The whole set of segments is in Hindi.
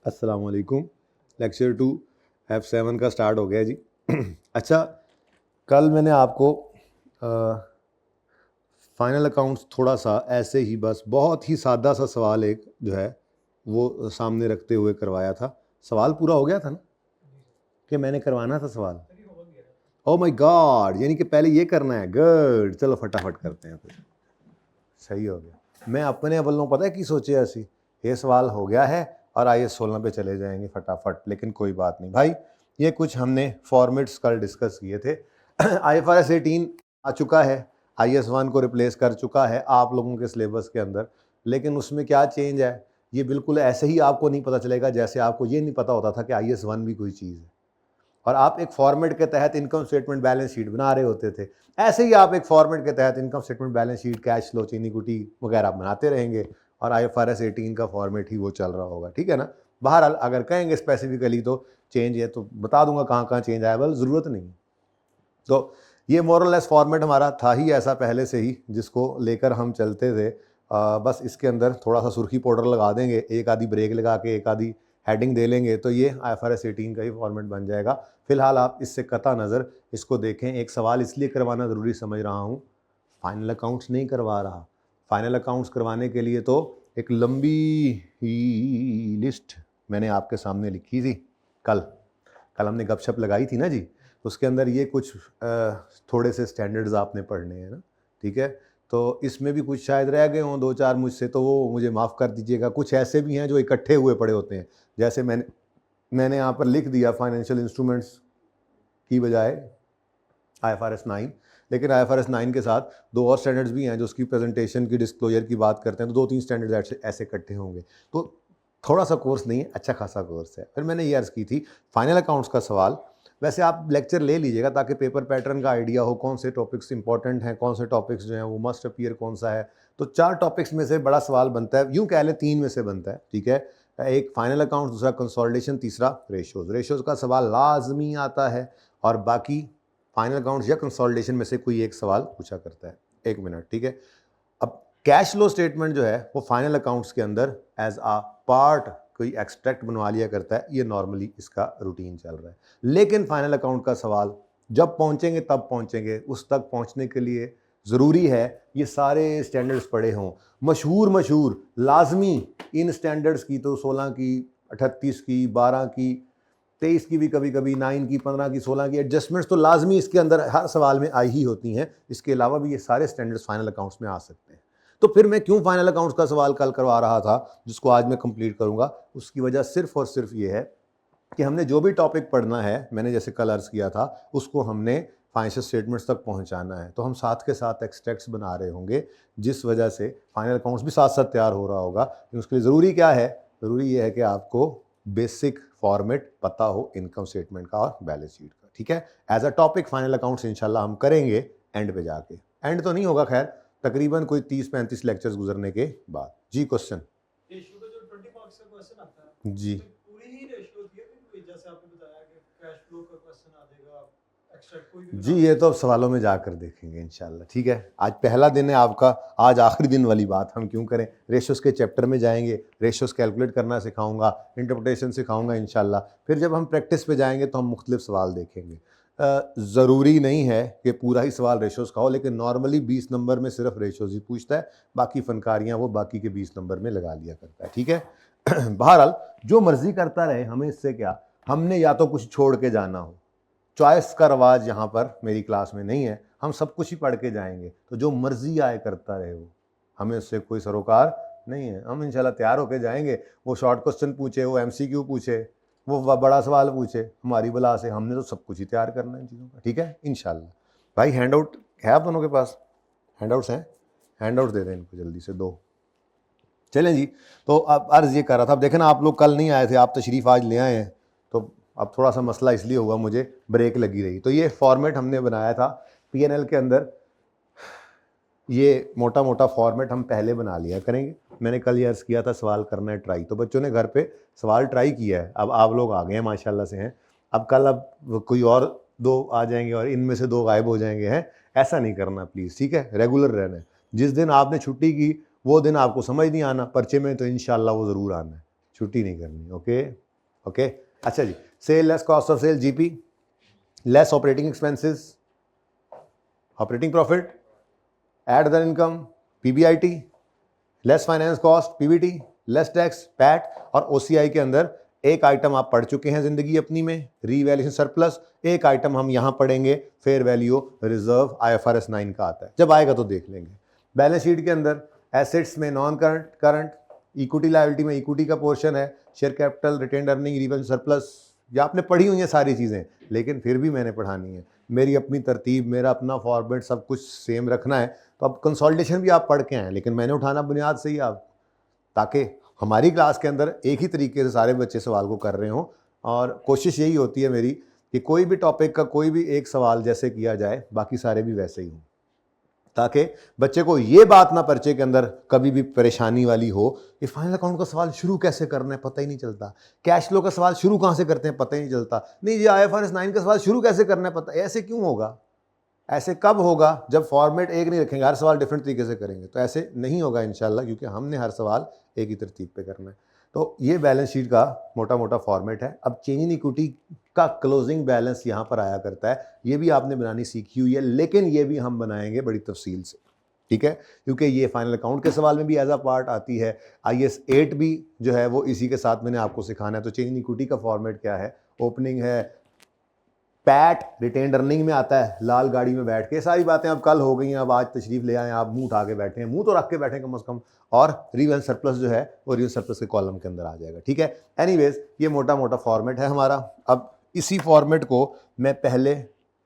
अस्सलाम वालेकुम। लेक्चर 2 F7 का स्टार्ट हो गया जी। अच्छा, कल मैंने आपको फाइनल अकाउंट्स थोड़ा सा ऐसे ही बस बहुत ही सादा सा सवाल एक जो है वो सामने रखते हुए करवाया था। सवाल पूरा हो गया था ना कि मैंने करवाना था सवाल? ओह माय गॉड, यानी कि पहले ये करना है। गुड, चलो फटाफट करते हैं फिर। सही हो गया। मैं अपने बल्लों पता है कि सोचे ऐसी ये सवाल हो गया है और IS 16 पे चले जाएंगे फटाफट, लेकिन कोई बात नहीं भाई। ये कुछ हमने फॉर्मेट्स कल डिस्कस किए थे। IFRS 18 आ चुका है, IS 1 को रिप्लेस कर चुका है आप लोगों के सिलेबस के अंदर, लेकिन उसमें क्या चेंज है ये बिल्कुल ऐसे ही आपको नहीं पता चलेगा जैसे आपको ये नहीं पता होता था कि IS 1 भी कोई चीज़ है और आप एक फॉर्मेट के तहत इनकम स्टेटमेंट बैलेंस शीट बना रहे होते थे। ऐसे ही आप एक फॉर्मेट के तहत income statement balance sheet, cash flow, चीनी कुटी वगैरह बनाते रहेंगे और IFRS 18 का फॉर्मेट ही वो चल रहा होगा, ठीक है ना। बहरहाल अगर कहेंगे स्पेसिफिकली तो चेंज है तो बता दूंगा कहाँ कहाँ चेंज आया, बल ज़रूरत नहीं। तो ये मोरलेस फॉर्मेट हमारा था ही ऐसा पहले से ही, जिसको लेकर हम चलते थे। बस इसके अंदर थोड़ा सा सुर्खी पाउडर लगा देंगे, एक आधी ब्रेक लगा के एक आधी हेडिंग दे लेंगे तो ये IFRS 18 का ही फॉर्मेट बन जाएगा। फिलहाल आप इससे कता नज़र इसको देखें। एक सवाल इसलिए करवाना ज़रूरी समझ रहा हूँ, फाइनल अकाउंट्स नहीं करवा रहा। फाइनल अकाउंट्स करवाने के लिए तो एक लंबी ही लिस्ट मैंने आपके सामने लिखी थी। कल हमने गपशप लगाई थी ना जी, उसके अंदर ये कुछ थोड़े से स्टैंडर्ड्स आपने पढ़ने हैं ना, ठीक है। तो इसमें भी कुछ शायद रह गए हों 2-4 मुझसे, तो वो मुझे माफ़ कर दीजिएगा। कुछ ऐसे भी हैं जो इकट्ठे हुए पड़े होते हैं, जैसे मैंने यहाँ पर लिख दिया फाइनेंशियल इंस्ट्रूमेंट्स की बजाय IFRS 9, लेकिन IFRS 9 के साथ 2 और स्टैंडर्ड्स भी हैं जो उसकी प्रेजेंटेशन की, डिस्क्लोजर की बात करते हैं, तो 2-3 स्टैंडर्ड्स ऐसे इकट्ठे होंगे। तो थोड़ा सा कोर्स नहीं है, अच्छा खासा कोर्स है। फिर मैंने ये अर्ज़ की थी फाइनल अकाउंट्स का सवाल, वैसे आप लेक्चर ले लीजिएगा ताकि पेपर पैटर्न का आइडिया हो, कौन से टॉपिक्स इंपॉर्टेंट हैं, कौन से टॉपिक्स जो हैं वो मस्ट अपीयर कौन सा है। तो 4 टॉपिक्स में से बड़ा सवाल बनता है, यूँ कह लें 3 में से बनता है, ठीक है। एक फाइनल अकाउंट, दूसरा कंसोलिडेशन, तीसरा रेशोज़ का सवाल लाजमी आता है और बाकी फाइनल अकाउंट्स या कंसोलिडेशन में से कोई एक सवाल पूछा करता है। 1 मिनट, ठीक है। अब कैश फ्लो स्टेटमेंट जो है वो फाइनल अकाउंट्स के अंदर एज आ पार्ट कोई एक्सट्रैक्ट बनवा लिया करता है, ये नॉर्मली इसका रूटीन चल रहा है। लेकिन फाइनल अकाउंट का सवाल जब पहुंचेंगे तब पहुंचेंगे, उस तक पहुंचने के लिए ज़रूरी है ये सारे स्टैंडर्ड्स पढ़े हों, मशहूर लाजमी। इन स्टैंडर्ड्स की तो 16 की, 38 की, 12 की, 23 की भी, कभी कभी 9 की, 15 की, 16 की एडजस्टमेंट्स तो लाजमी इसके अंदर हर सवाल में आई ही होती हैं। इसके अलावा भी ये सारे स्टैंडर्ड्स फाइनल अकाउंट्स में आ सकते हैं। तो फिर मैं क्यों फाइनल अकाउंट्स का सवाल कल करवा रहा था, जिसको आज मैं कंप्लीट करूंगा, उसकी वजह सिर्फ और सिर्फ ये है कि हमने जो भी टॉपिक पढ़ना है, मैंने जैसे कल अर्ज किया था, उसको हमने फाइनेंशियल स्टेटमेंट्स तक पहुंचाना है। तो हम साथ के साथ एक्सट्रैक्ट्स बना रहे होंगे, जिस वजह से फाइनल अकाउंट्स भी साथ साथ तैयार हो रहा होगा। उसके लिए ज़रूरी क्या है? ज़रूरी ये है कि आपको बेसिक फॉर्मेट पता हो इनकम स्टेटमेंट का और बैलेंस शीट का, ठीक है। As a topic final accounts इंशाल्लाह हम करेंगे एंड पे जाके। एंड तो नहीं होगा खैर, तकरीबन कोई 30-35 लेक्चर्स गुजरने के बाद। जी क्वेश्चन रेशियो का जो 20 मार्क्स का क्वेश्चन आता है जी, पूरी ही रेशियो होती है कि जैसे आपने बताया कि कैश फ्लो का क्वेश्चन आ जाएगा, एक्स्ट्रा कोई भी जी ये तो अब सवालों में जाकर देखेंगे इंशाल्लाह, ठीक है। आज पहला दिन है आपका, आज आखिरी दिन वाली बात हम क्यों करें। रेशियोज के चैप्टर में जाएंगे, रेशियोज कैलकुलेट करना सिखाऊंगा, इंटरप्रिटेशन सिखाऊंगा इंशाल्लाह। फिर जब हम प्रैक्टिस पे जाएंगे तो हम मुख्तलिफ सवाल देखेंगे। ज़रूरी नहीं है कि पूरा ही सवाल रेशियोज का हो, लेकिन नॉर्मली 20 नंबर में सिर्फ रेशियोज ही पूछता है, बाकी फनकारियाँ वो बाकी के 20 नंबर में लगा लिया करता है, ठीक है। बहरहाल जो मर्जी करता रहे, हमें इससे क्या, हमने या तो कुछ छोड़ के जाना हो, चॉइस का रवाज यहाँ पर मेरी क्लास में नहीं है, हम सब कुछ ही पढ़ के जाएंगे, तो जो मर्जी आए करता रहे वो, हमें उससे कोई सरोकार नहीं है। हम इंशाल्लाह तैयार होके जाएंगे, वो शॉर्ट क्वेश्चन पूछे, वो MCQ पूछे, वो बड़ा सवाल पूछे, हमारी बला से हमने तो सब कुछ ही तैयार करना है चीज़ों का, ठीक है इंशाल्लाह। भाई हैंड आउट है आप दोनों के पास? हैंड आउट्स हैं? हैंड आउट दे दें इनको जल्दी से 2। चलें जी, तो अब अर्ज़ ये कर रहा था, अब देखें ना आप लोग कल नहीं आए थे, आप तशरीफ़ आज ले आए हैं, तो अब थोड़ा सा मसला इसलिए हुआ, मुझे ब्रेक लगी रही। तो ये फॉर्मेट हमने बनाया था PNL के अंदर, ये मोटा मोटा फॉर्मेट हम पहले बना लिया करेंगे। मैंने कल ये अर्ज़ किया था सवाल करना है ट्राई, तो बच्चों ने घर पे सवाल ट्राई किया है, अब आप लोग आ गए हैं माशाल्लाह से हैं। अब कल अब कोई और 2 आ जाएंगे और इनमें से 2 गायब हो जाएंगे, हैं ऐसा नहीं करना प्लीज़, ठीक है। रेगुलर रहना है। जिस दिन आपने छुट्टी की वो दिन आपको समझ नहीं आना, पर्चे में तो इंशाल्लाह वो ज़रूर आना है। छुट्टी नहीं करनी। ओके ओके अच्छा जी, sale less cost of sale GP less operating expenses operating profit add other income PBIT less finance cost PBT less tax PAT और ओसीआई के अंदर एक आइटम आप पढ़ चुके हैं जिंदगी अपनी में रीवैल्यूएशन सरप्लस, एक आइटम हम यहां पढ़ेंगे फेयर वैल्यू रिजर्व आईएफआरएस 9 का आता है, जब आएगा तो देख लेंगे। बैलेंस शीट के अंदर एसेट्स में non current current, equity liability में इक्विटी का पोर्शन है, share capital retained earning revalue surplus, या आपने पढ़ी हुई है सारी चीजें, लेकिन फिर भी मैंने पढ़ानी है, मेरी अपनी तरतीब मेरा अपना फॉर्मेट सब कुछ सेम रखना है। तो अब कंसोलिडेशन भी आप पढ़ के आए, लेकिन मैंने उठाना बुनियाद से ही आप, ताकि हमारी क्लास के अंदर एक ही तरीके से सारे बच्चे सवाल को कर रहे हों। और कोशिश यही होती है मेरी कि कोई भी टॉपिक का कोई भी एक सवाल जैसे किया जाए बाकी सारे भी वैसे ही हों, ताकि बच्चे को ये बात ना पर्चे के अंदर कभी भी परेशानी वाली हो कि फाइनल अकाउंट का सवाल शुरू कैसे करना है पता ही नहीं चलता, कैश फ्लो का सवाल शुरू कहाँ से करते हैं पता ही नहीं चलता, नहीं ये आईएफआरएस 9 का सवाल शुरू कैसे करना है पता, ऐसे क्यों होगा? ऐसे कब होगा? जब फॉर्मेट एक नहीं रखेंगे, हर सवाल डिफरेंट तरीके से करेंगे, तो ऐसे नहीं होगा इंशाल्लाह, क्योंकि हमने हर सवाल एक ही तरतीब पे करना है। तो ये बैलेंस शीट का मोटा मोटा फॉर्मेट है। अब चेंज इन इक्विटी का क्लोजिंग बैलेंस यहाँ पर आया करता है, ये भी आपने बनानी सीखी हुई है, लेकिन ये भी हम बनाएंगे बड़ी तफसील से, ठीक है, क्योंकि ये फाइनल अकाउंट के सवाल में भी एज अ पार्ट आती है। IAS 8 भी जो है वो इसी के साथ मैंने आपको सिखाना है। तो चेंज इन इक्विटी का फॉर्मेट क्या है, ओपनिंग है, पैट रिटेन्ड अर्निंग में आता है, लाल गाड़ी में बैठ के, सारी बातें अब कल हो गई हैं, अब आज तशरीफ ले आए, आप मुंह उठा के बैठे हैं, मुंह तो रख के बैठे कम से कम, और रिवेंस सरप्लस जो है वो रिवेंस सरप्लस के कॉलम के अंदर आ जाएगा, ठीक है। एनीवेज ये मोटा मोटा फॉर्मेट है हमारा। अब इसी फॉर्मेट को मैं पहले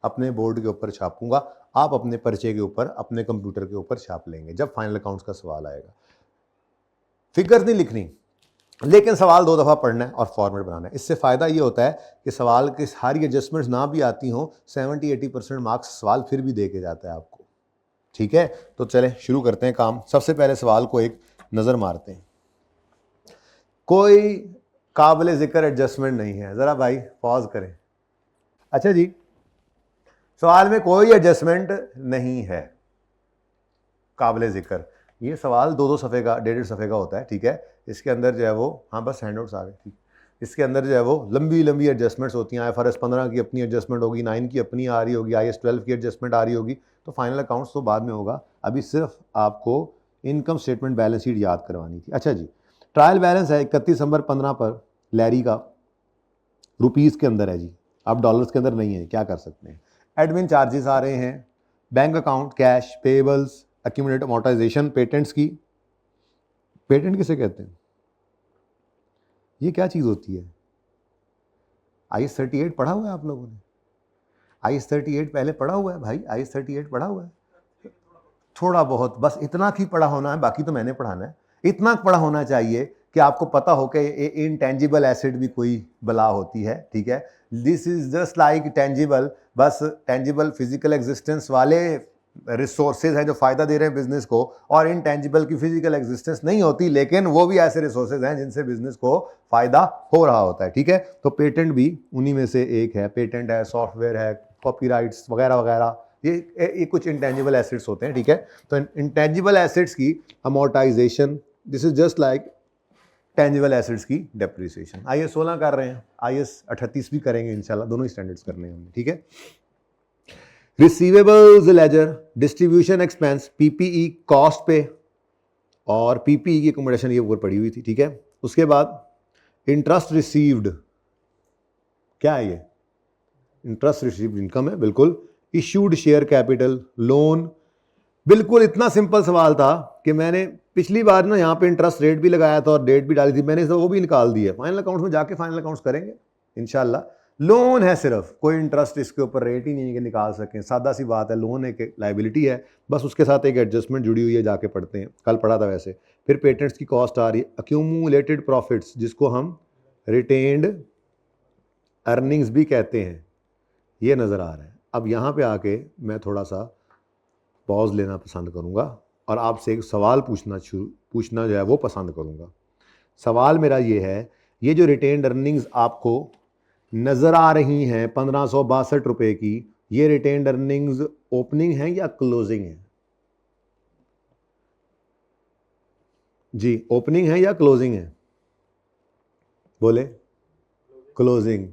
अपने बोर्ड के ऊपर छापूंगा, आप अपने पर्चे के ऊपर अपने कंप्यूटर के ऊपर छाप लेंगे जब फाइनल अकाउंट्स का सवाल आएगा। फिगर्स नहीं लिखनी, लेकिन सवाल 2 दफ़ा पढ़ना है और फॉर्मेट बनाना है। इससे फ़ायदा ये होता है कि सवाल की सारी एडजस्टमेंट्स ना भी आती हों, 70-80% मार्क्स सवाल फिर भी दे के जाता है आपको, ठीक है। तो चलें शुरू करते हैं काम। सबसे पहले सवाल को एक नज़र मारते हैं। कोई काबिल ज़िक्र एडजस्टमेंट नहीं है, ज़रा भाई पॉज करें। अच्छा जी, सवाल में कोई एडजस्टमेंट नहीं है काबिल ज़िक्र। ये सवाल 2-2 सफ़े का 1.5 सफ़े का होता है, ठीक है। इसके अंदर जो है वो, हाँ बस हैंडआउट्स आ गए, ठीक। इसके अंदर जो है वो लंबी लंबी एडजस्टमेंट्स होती हैं। IFRS 15 की अपनी एडजस्टमेंट होगी, 9 की अपनी आ रही होगी, IAS 12 की एडजस्टमेंट आ रही होगी। तो फाइनल अकाउंट्स तो बाद में होगा, अभी सिर्फ आपको इनकम स्टेटमेंट बैलेंस शीट याद करवानी थी। अच्छा जी, ट्रायल बैलेंस है 31 दिसंबर 15 पर लैरी का, रुपीज़ के अंदर है जी, आप डॉलर्स के अंदर नहीं है, क्या कर सकते हैं। एडमिन चार्जेस आ रहे हैं, bank account, cash, payables, accumulated amortisation, patents की, पेटेंट किसे कहते हैं, ये क्या चीज़ होती है? IAS 38 पढ़ा हुआ है आप लोगों ने? IAS 38 पहले पढ़ा हुआ है भाई, IAS 38 पढ़ा हुआ है, थोड़ा बहुत, बस इतना ही पढ़ा होना है, बाकी तो मैंने पढ़ाना है। इतना पढ़ा होना चाहिए कि आपको पता हो कि इनटेंजिबल एसेट भी कोई बला होती है, ठीक है। This is just like tangible, बस टेंजिबल फिजिकल एग्जिस्टेंस वाले रिसोर्सेज हैं जो फ़ायदा दे रहे हैं बिजनेस को, और इनटेंजिबल की फिजिकल एग्जिस्टेंस नहीं होती, लेकिन वो भी ऐसे रिसोर्सेज हैं जिनसे बिजनेस को फ़ायदा हो रहा होता है, ठीक है। तो पेटेंट भी उन्हीं में से एक है, पेटेंट है, सॉफ्टवेयर है, कॉपीराइट्स वगैरह वगैरह, ये कुछ इंटेंजिबल एसेट्स होते हैं, ठीक है। तो इंटेंजिबल एसेट्स की amortisation, this is just like tangible assets की डेप्रिसिएशन। IAS 16 कर रहे हैं, IAS 38 भी करेंगे इंशाल्लाह, दोनों ही स्टैंडर्ड्स करने हैं हमने, ठीक है। Receivables ledger, distribution expense, PPE cost पे, और PPE की अकोमोडेशन ये ऊपर पड़ी हुई थी, ठीक है। उसके बाद इंटरेस्ट रिसीव्ड, क्या है ये? इंटरेस्ट रिसीव्ड इनकम है, बिल्कुल। इश्यूड शेयर कैपिटल, लोन, बिल्कुल इतना सिंपल सवाल था कि मैंने पिछली बार ना यहाँ पे इंटरेस्ट रेट भी लगाया था और डेट भी डाली थी, मैंने वो भी निकाल दी है। फाइनल अकाउंट्स में जाके फाइनल अकाउंट्स करेंगे इंशाल्लाह। लोन है सिर्फ, कोई इंटरेस्ट इसके ऊपर रेट ही नहीं है कि निकाल सकें, सादा सी बात है। लोन एक लाइबिलिटी है, बस उसके साथ एक एडजस्टमेंट जुड़ी हुई है, जाके पढ़ते हैं, कल पढ़ा था वैसे। फिर पेटेंट्स की कॉस्ट आ रही है, अक्यूमुलेटेड प्रॉफिट्स जिसको हम रिटेन्ड अर्निंग्स भी कहते हैं, ये नज़र आ रहा है। अब यहाँ पे आके मैं थोड़ा सा पॉज लेना पसंद करूँगा और आपसे एक सवाल पूछना जो है वो पसंद करूँगा। सवाल मेरा ये है, ये जो रिटेन्ड अर्निंग्स आपको नज़र आ रही हैं 1562 रुपये की, ये रिटेन्ड अर्निंग्स ओपनिंग है या क्लोजिंग है? जी, ओपनिंग है या क्लोजिंग है? बोले क्लोजिंग,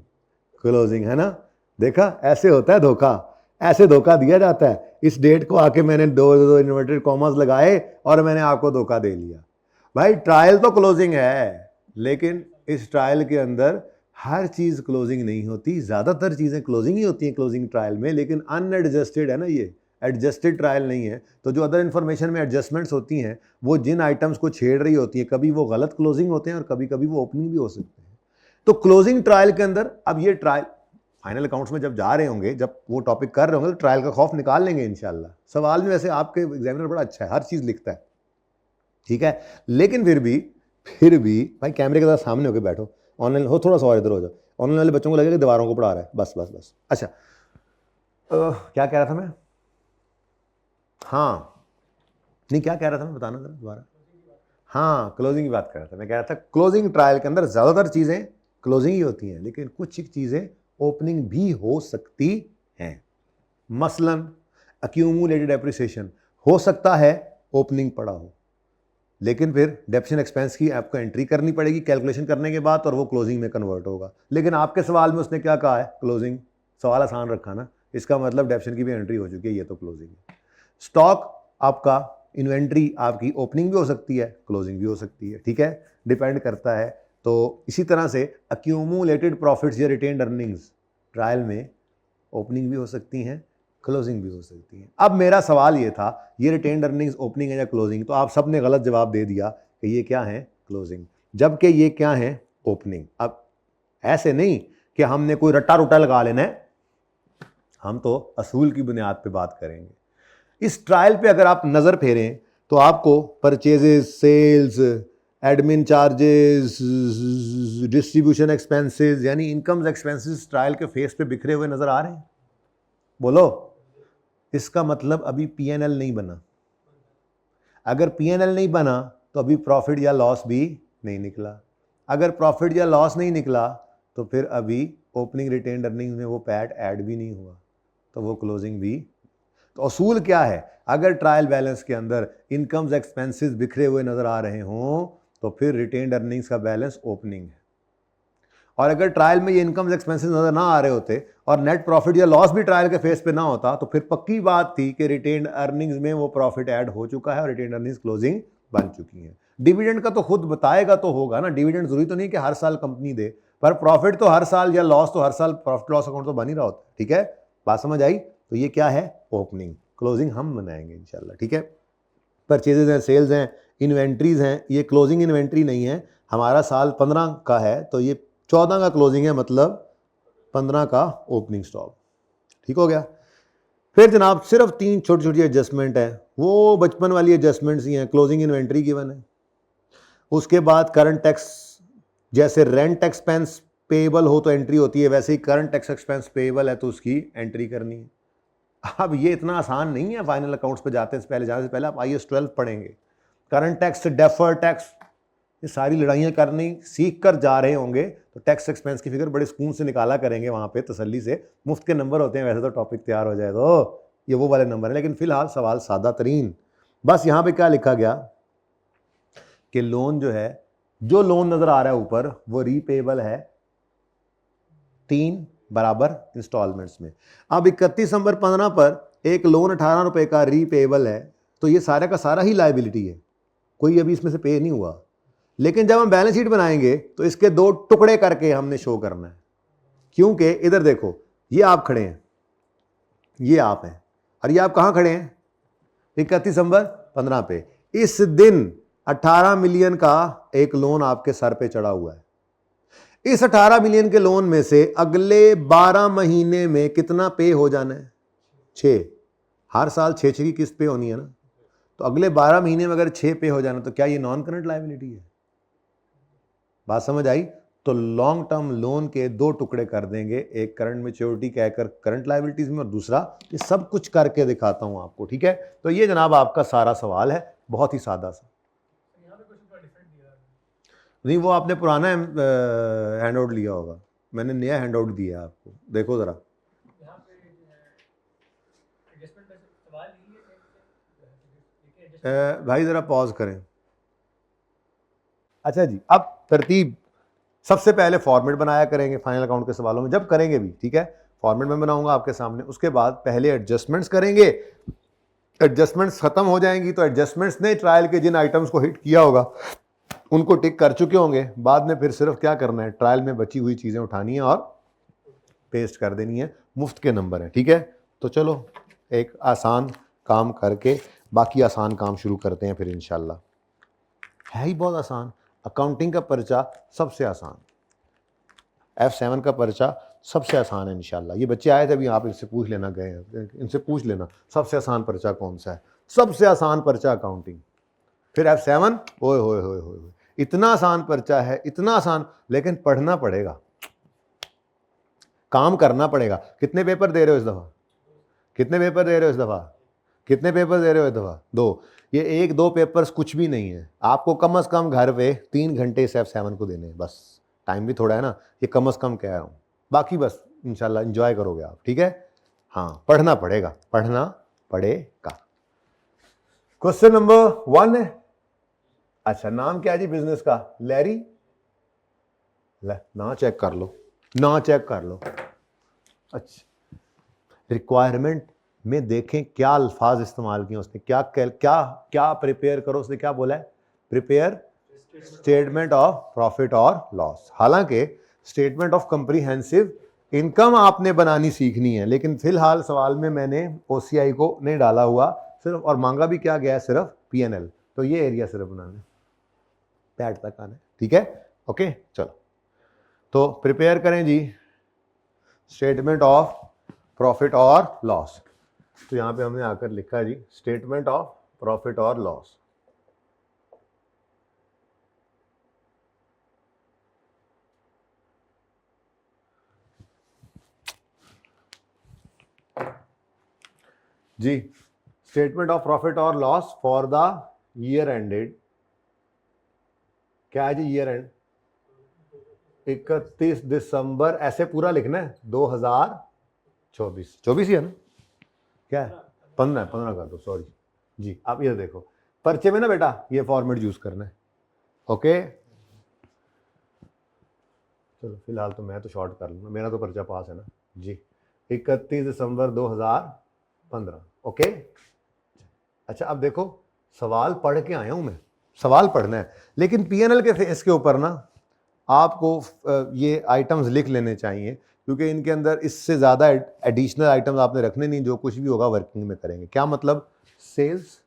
क्लोजिंग है ना। देखा ऐसे होता है धोखा, ऐसे धोखा दिया जाता है। इस डेट को आके मैंने दो इन्वर्टेड कॉमर्स लगाए और मैंने आपको धोखा दे लिया। भाई ट्रायल तो क्लोजिंग है, लेकिन इस ट्रायल के अंदर हर चीज क्लोजिंग नहीं होती, ज्यादातर चीजें क्लोजिंग ही होती हैं क्लोजिंग ट्रायल में, लेकिन अनएडजस्टेड है ना, ये एडजस्टेड ट्रायल नहीं है। तो जो अदर इन्फॉर्मेशन में एडजस्टमेंट्स होती हैं वो जिन आइटम्स को छेड़ रही होती है, कभी वो गलत क्लोजिंग होते हैं और कभी कभी वो ओपनिंग भी हो सकते हैं। तो क्लोजिंग ट्रायल के अंदर अब ये ट्रायल फाइनल अकाउंट्स में जब जा रहे होंगे, जब वो टॉपिक कर रहे होंगे, तो ट्रायल का खौफ निकाल लेंगे इंशाल्लाह। सवाल में वैसे आपके एग्जामिनर बड़ा अच्छा है, हर चीज लिखता है, ठीक है। लेकिन फिर भी भाई कैमरे के साथ सामने होकर बैठो, ऑनलाइन हो थोड़ा सा और इधर हो जाओ, ऑनलाइन वाले बच्चों को लगेगा कि दीवारों को पढ़ा रहा है, बस बस बस। अच्छा क्या कह रहा था मैं, हाँ नहीं क्या कह रहा था मैं, बताना जरा दोबारा। हाँ क्लोजिंग की बात कर रहा था, मैं कह रहा था क्लोजिंग ट्रायल के अंदर ज़्यादातर चीज़ें क्लोजिंग ही होती हैं, लेकिन कुछ चीज़ें ओपनिंग भी हो सकती हैं। मसलन अक्यूमुलेटेड एप्रिसिएशन हो सकता है ओपनिंग पड़ा हो, लेकिन फिर डेप्शन एक्सपेंस की आपको एंट्री करनी पड़ेगी कैलकुलेशन करने के बाद, और वो क्लोजिंग में कन्वर्ट होगा। लेकिन आपके सवाल में उसने क्या कहा है, क्लोजिंग। सवाल आसान रखा ना, इसका मतलब डेप्शन की भी एंट्री हो चुकी है, ये तो क्लोजिंग है। स्टॉक आपका, इन्वेंट्री आपकी ओपनिंग भी हो सकती है, क्लोजिंग भी हो सकती है, ठीक है, डिपेंड करता है। तो इसी तरह से अक्यूमुलेटेड प्रॉफिट्स या रिटेन्ड अर्निंग्स ट्रायल में ओपनिंग भी हो सकती हैं, क्लोजिंग भी हो सकती है। अब मेरा सवाल ये था, ये रिटेन्ड अर्निंग्स ओपनिंग है या क्लोजिंग, तो आप सबने गलत जवाब दे दिया कि ये क्या है, क्लोजिंग, जबकि ये क्या है, ओपनिंग। अब ऐसे नहीं कि हमने कोई रट्टा रुट्टा लगा लेना है, हम तो असूल की बुनियाद पे बात करेंगे। इस ट्रायल पे अगर आप नज़र फेरें तो आपको purchases, sales, admin charges, distribution expenses यानी इनकम्स एक्सपेंसेस ट्रायल के फेस पे बिखरे हुए नज़र आ रहे हैं। बोलो, इसका मतलब अभी पीएनएल नहीं बना। अगर पीएनएल नहीं बना तो अभी प्रॉफिट या लॉस भी नहीं निकला। अगर प्रॉफिट या लॉस नहीं निकला तो फिर अभी ओपनिंग रिटेन्ड अर्निंग्स में वो पैट ऐड भी नहीं हुआ, तो वो क्लोजिंग भी। तो असूल क्या है, अगर ट्रायल बैलेंस के अंदर इनकम्स एक्सपेंसेस बिखरे हुए नजर आ रहे हों तो फिर रिटेन्ड अर्निंग्स का बैलेंस ओपनिंग है। और अगर ट्रायल में ये इनकम्स एक्सपेंसेस नजर ना आ रहे होते और नेट प्रॉफिट या लॉस भी ट्रायल के फेस पे ना होता, तो फिर पक्की बात थी कि रिटेन्ड अर्निंग्स में वो प्रॉफिट ऐड हो चुका है और रिटेन्ड अर्निंग्स क्लोजिंग बन चुकी है। डिविडेंड का तो खुद बताएगा तो होगा ना, डिविडेंड जरूरी तो नहीं कि हर साल कंपनी दे, पर प्रॉफिट तो हर साल या लॉस तो हर साल प्रॉफिट लॉस अकाउंट तो बन ही रहा होता है, ठीक है, बात समझ आई। तो ये क्या है, ओपनिंग। क्लोजिंग हम बनाएंगे इंशाल्लाह, ठीक है। परचेजेज हैं, सेल्स हैं, इन्वेंट्रीज हैं, ये क्लोजिंग इन्वेंट्री नहीं है। हमारा साल 15 का है तो ये 14 का क्लोजिंग है, मतलब 15 का ओपनिंग स्टॉक, ठीक हो गया। फिर जनाब सिर्फ 3 छोटी छोटी एडजस्टमेंट है, वो बचपन वाली एडजस्टमेंट्स ही हैं। क्लोजिंग इन्वेंट्री गिवन है, उसके बाद करंट टैक्स, जैसे रेंट एक्सपेंस पेएबल हो तो एंट्री होती है, वैसे ही करंट टैक्स एक्सपेंस पेएबल है तो उसकी एंट्री करनी है। अब ये इतना आसान नहीं है, फाइनल अकाउंट्स पे जाने से पहले आप IAS 12 पढ़ेंगे। करंट टैक्स, डेफर्ड टैक्स, ये सारी लड़ाइयाँ करनी सीख कर जा रहे होंगे तो टैक्स एक्सपेंस की फिगर बड़े सुकून से निकाला करेंगे वहाँ पे तसल्ली से। मुफ्त के नंबर होते हैं वैसे तो, टॉपिक तैयार हो जाए तो ये वो वाले नंबर हैं, लेकिन फिलहाल सवाल सादा तरीन। बस यहाँ पे क्या लिखा गया कि लोन जो है, जो लोन नजर आ रहा है ऊपर, वो रीपेबल है 3 बराबर इंस्टॉलमेंट्स में। अब 31 दिसंबर 15 पर एक लोन 18 रुपए का रीपेबल है, तो ये सारा का सारा ही लायबिलिटी है, कोई अभी इसमें से पे नहीं हुआ। लेकिन जब हम बैलेंस शीट बनाएंगे तो इसके 2 टुकड़े करके हमने शो करना है, क्योंकि इधर देखो, ये आप खड़े हैं, ये आप हैं, और ये आप कहां खड़े हैं, 31 दिसंबर 15 पे। इस दिन 18 मिलियन का एक लोन आपके सर पे चढ़ा हुआ है। इस 18 मिलियन के लोन में से अगले 12 महीने में कितना पे हो जाना है, 6। हर साल 6 की किस्त पे होनी है ना, तो अगले 12 महीने में अगर 6 पे हो जाना तो क्या ये नॉन करंट लायबिलिटी है? बात समझ आई। तो लॉन्ग टर्म लोन के 2 टुकड़े कर देंगे, एक करंट मैच्योरिटी कहकर करंट लायबिलिटीज में, और दूसरा ये सब कुछ करके दिखाता हूं आपको, ठीक है। तो ये जनाब आपका सारा सवाल है, बहुत ही सादा सा। नहीं, वो आपने पुराना हैंड आउट लिया होगा, मैंने नया हैंड आउट दिया आपको, देखो जरा। भाई जरा पॉज करें। अच्छा जी, अब तरतीब सबसे पहले फॉर्मेट बनाया करेंगे फाइनल अकाउंट के सवालों में, जब करेंगे भी, ठीक है, फॉर्मेट में बनाऊंगा आपके सामने। उसके बाद पहले एडजस्टमेंट्स करेंगे, एडजस्टमेंट्स खत्म हो जाएंगी तो एडजस्टमेंट्स ने ट्रायल के जिन आइटम्स को हिट किया होगा उनको टिक कर चुके होंगे। बाद में फिर सिर्फ क्या करना है, ट्रायल में बची हुई चीज़ें उठानी है और पेस्ट कर देनी है, मुफ्त के नंबर है, ठीक है। तो चलो एक आसान काम करके बाकी आसान काम शुरू करते हैं फिर इंशाल्लाह। है ही बहुत आसान, अकाउंटिंग का पर्चा सबसे आसान, F7 का पर्चा सबसे आसान है इंशाल्लाह। ये बच्चे आए थे अभी, आप इनसे पूछ लेना, गए हैं इनसे पूछ लेना सबसे आसान पर्चा कौन सा है, सबसे आसान पर्चा अकाउंटिंग। फिर F7, ओए होए होए होए, इतना आसान पर्चा है, इतना आसान, लेकिन पढ़ना पड़ेगा, काम करना पड़ेगा। कितने पेपर दे रहे हो इस दफ़ा, कितने पेपर दे रहे हो इस दफ़ा, कितने पेपर दे रहे हो इस दफ़ा? 2। ये 1-2 पेपर्स कुछ भी नहीं है, आपको कम से कम घर पे 3 घंटे इस F7 को देने हैं बस। टाइम भी थोड़ा है ना, ये कम से कम कह रहा हूँ, बाकी बस इंशाल्लाह एंजॉय करोगे आप, ठीक है। हाँ, पढ़ना पड़ेगा, पढ़ना पड़ेगा। क्वेश्चन नंबर 1 है। अच्छा, नाम क्या है जी बिजनेस का? लैरी। ना चेक कर लो, ना चेक कर लो। अच्छा, रिक्वायरमेंट में देखें क्या अल्फाज इस्तेमाल किए उसने, क्या क्या क्या प्रिपेयर करो, उसने क्या बोला है? प्रिपेयर स्टेटमेंट ऑफ प्रॉफिट और लॉस। हालांकि स्टेटमेंट ऑफ कंप्रीहेंसिव इनकम आपने बनानी सीखनी है, लेकिन फिलहाल सवाल में मैंने OCI को नहीं डाला हुआ सिर्फ, और मांगा भी क्या गया है, सिर्फ PNL। तो ये एरिया सिर्फ बनाना, पैड तक आना है, ठीक है, ओके। चलो तो प्रिपेयर करें जी स्टेटमेंट ऑफ प्रॉफिट और लॉस। तो यहां पे हमने आकर लिखा जी स्टेटमेंट ऑफ प्रॉफिट और लॉस। जी, स्टेटमेंट ऑफ प्रॉफिट और loss for the year ended, क्या है जी ईयर एंड? 31 दिसंबर, ऐसे पूरा लिखना है 2024। 24 ही है ना, क्या है? 15 कर दो, सॉरी जी। आप ये देखो पर्चे में ना बेटा ये फॉर्मेट यूज करना है, ओके। चलो फिलहाल तो मैं तो शॉर्ट कर लूँगा, मेरा तो पर्चा पास है ना जी। 31 दिसंबर 2015, ओके। अच्छा, अब देखो सवाल पढ़ के आया हूँ मैं, सवाल पढ़ना है, लेकिन PNL के फेस के ऊपर ना आपको ये आइटम्स लिख लेने चाहिए, क्योंकि इनके अंदर इससे ज़्यादा एडिशनल आइटम्स आपने रखने नहीं, जो कुछ भी होगा वर्किंग में करेंगे। क्या मतलब? सेल्स,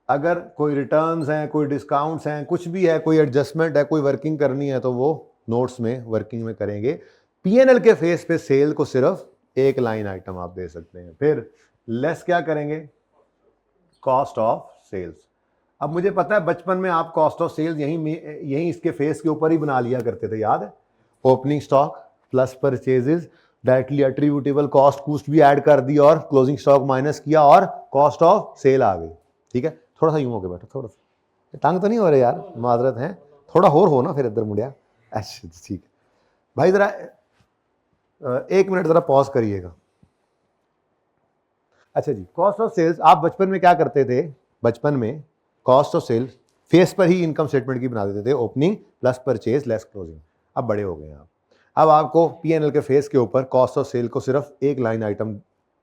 अगर कोई रिटर्न्स हैं, कोई डिस्काउंट्स हैं, कुछ भी है, कोई एडजस्टमेंट है, कोई वर्किंग करनी है, तो वो नोट्स में वर्किंग में करेंगे। PNL के फेस पे सेल को सिर्फ एक लाइन आइटम आप दे सकते हैं। फिर लेस क्या करेंगे? Cost of sales. अब मुझे पता है बचपन में आप कॉस्ट ऑफ सेल्स यहीं इसके फेस के ऊपर ही बना लिया करते थे, याद है? Opening stock plus purchases, directly attributable cost cost भी ऐड कर दी और क्लोजिंग स्टॉक माइनस किया और कॉस्ट ऑफ सेल आ गई, ठीक है। थोड़ा सा यूं हो गया बेटा, थोड़ा सा तंग तो नहीं हो रहे यार, माजरत है, थोड़ा और हो ना फिर इधर मुड़िया। अच्छा ठीक है भाई, जरा 1 मिनट जरा पॉज करिएगा। अच्छा जी, कॉस्ट ऑफ सेल्स आप बचपन में क्या करते थे? बचपन में कॉस्ट ऑफ सेल फेस पर ही इनकम स्टेटमेंट की बना देते थे, opening plus purchase less closing. अब बड़े हो गए हैं आप, अब आपको PNL के फेस के ऊपर कॉस्ट ऑफ सेल को सिर्फ एक लाइन आइटम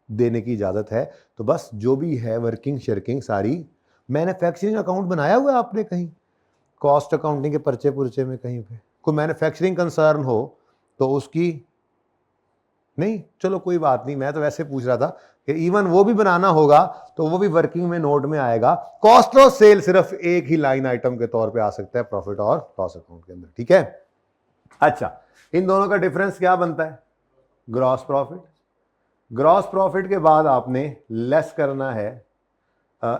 देने की इजाजत है। तो बस जो भी है वर्किंग शर्किंग सारी, मैन्युफैक्चरिंग अकाउंट बनाया हुआ है आपने कहीं कॉस्ट अकाउंटिंग के पर्चे पुर्चे में? कहीं पे कोई मैन्युफैक्चरिंग कंसर्न हो तो उसकी नहीं, चलो कोई बात नहीं, मैं तो वैसे पूछ रहा था कि इवन वो भी बनाना होगा तो वो भी वर्किंग में नोट में आएगा। कॉस्ट ऑफ सेल सिर्फ एक ही लाइन आइटम के तौर पे आ सकता है प्रॉफिट और लॉस अकाउंट के अंदर, ठीक है। अच्छा, इन दोनों का डिफरेंस क्या बनता है? Gross profit. ग्रॉस प्रॉफिट के बाद आपने लेस करना है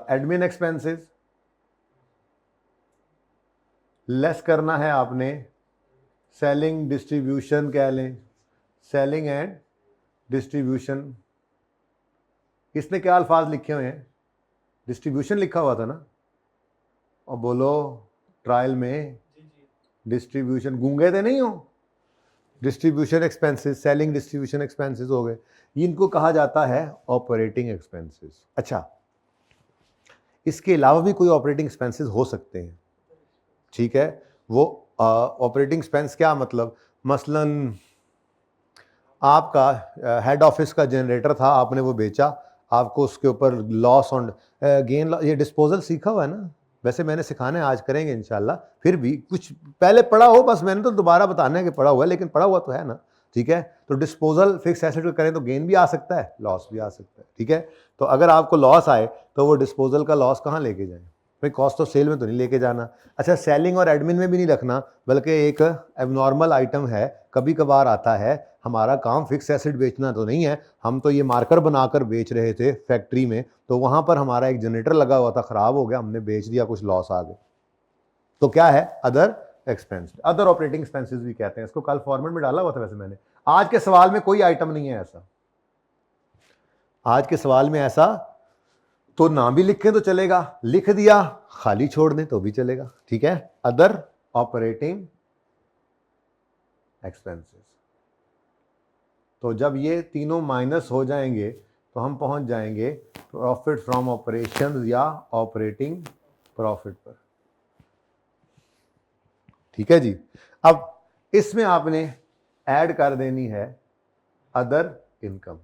एडमिन एक्सपेंसेस, लेस करना है आपने सेलिंग डिस्ट्रीब्यूशन, कह लें सेलिंग एंड डिस्ट्रीब्यूशन। इसने क्या अल्फाज लिखे हुए हैं? डिस्ट्रीब्यूशन लिखा हुआ था ना, और बोलो ट्रायल में डिस्ट्रीब्यूशन, गूंगे थे नहीं हो? Distribution expenses, selling distribution expenses हो गए, इनको कहा जाता है ऑपरेटिंग एक्सपेंसेस। अच्छा, इसके अलावा भी कोई ऑपरेटिंग एक्सपेंसेस हो सकते हैं, ठीक है, वो ऑपरेटिंग एक्सपेंस क्या मतलब, मसलन आपका हेड ऑफिस का जनरेटर था, आपने वो बेचा, आपको उसके ऊपर लॉस ऑन गेन, ये डिस्पोजल सीखा हुआ है ना, वैसे मैंने सिखाना है, आज करेंगे इंशाल्लाह। फिर भी कुछ पहले पढ़ा हो, बस मैंने तो दोबारा बताना है कि पढ़ा हुआ है, लेकिन पढ़ा हुआ तो है ना, ठीक है। तो डिस्पोजल फिक्स एसेट को करें तो गेन भी आ सकता है, लॉस भी आ सकता है, ठीक है। तो अगर आपको लॉस आए तो वो डिस्पोजल का लॉस कहाँ लेके जाएं भाई, कॉस्ट ऑफ सेल में तो नहीं लेके जाना। अच्छा, सेलिंग और एडमिन में भी नहीं रखना, बल्कि एक एबनॉर्मल आइटम है, कभी कभार आता है, हमारा काम फिक्स एसेट बेचना तो नहीं है, हम तो ये मार्कर बनाकर बेच रहे थे फैक्ट्री में, तो वहां पर हमारा एक जनरेटर लगा हुआ था, खराब हो गया, हमने बेच दिया, कुछ लॉस आ गया, तो क्या है, other expense, other operating expenses भी कहते हैं इसको। कल फॉर्मेट में डाला हुआ था वैसे मैंने, आज के सवाल में कोई आइटम नहीं है ऐसा, आज के सवाल में ऐसा तो ना भी लिखें तो चलेगा, लिख दिया खाली छोड़ दें तो भी चलेगा, ठीक है। अदर ऑपरेटिंग एक्सपेंसेस, तो जब ये तीनों माइनस हो जाएंगे तो हम पहुंच जाएंगे प्रॉफिट फ्रॉम ऑपरेशंस या ऑपरेटिंग प्रॉफिट पर, ठीक है जी। अब इसमें आपने ऐड कर देनी है अदर इनकम।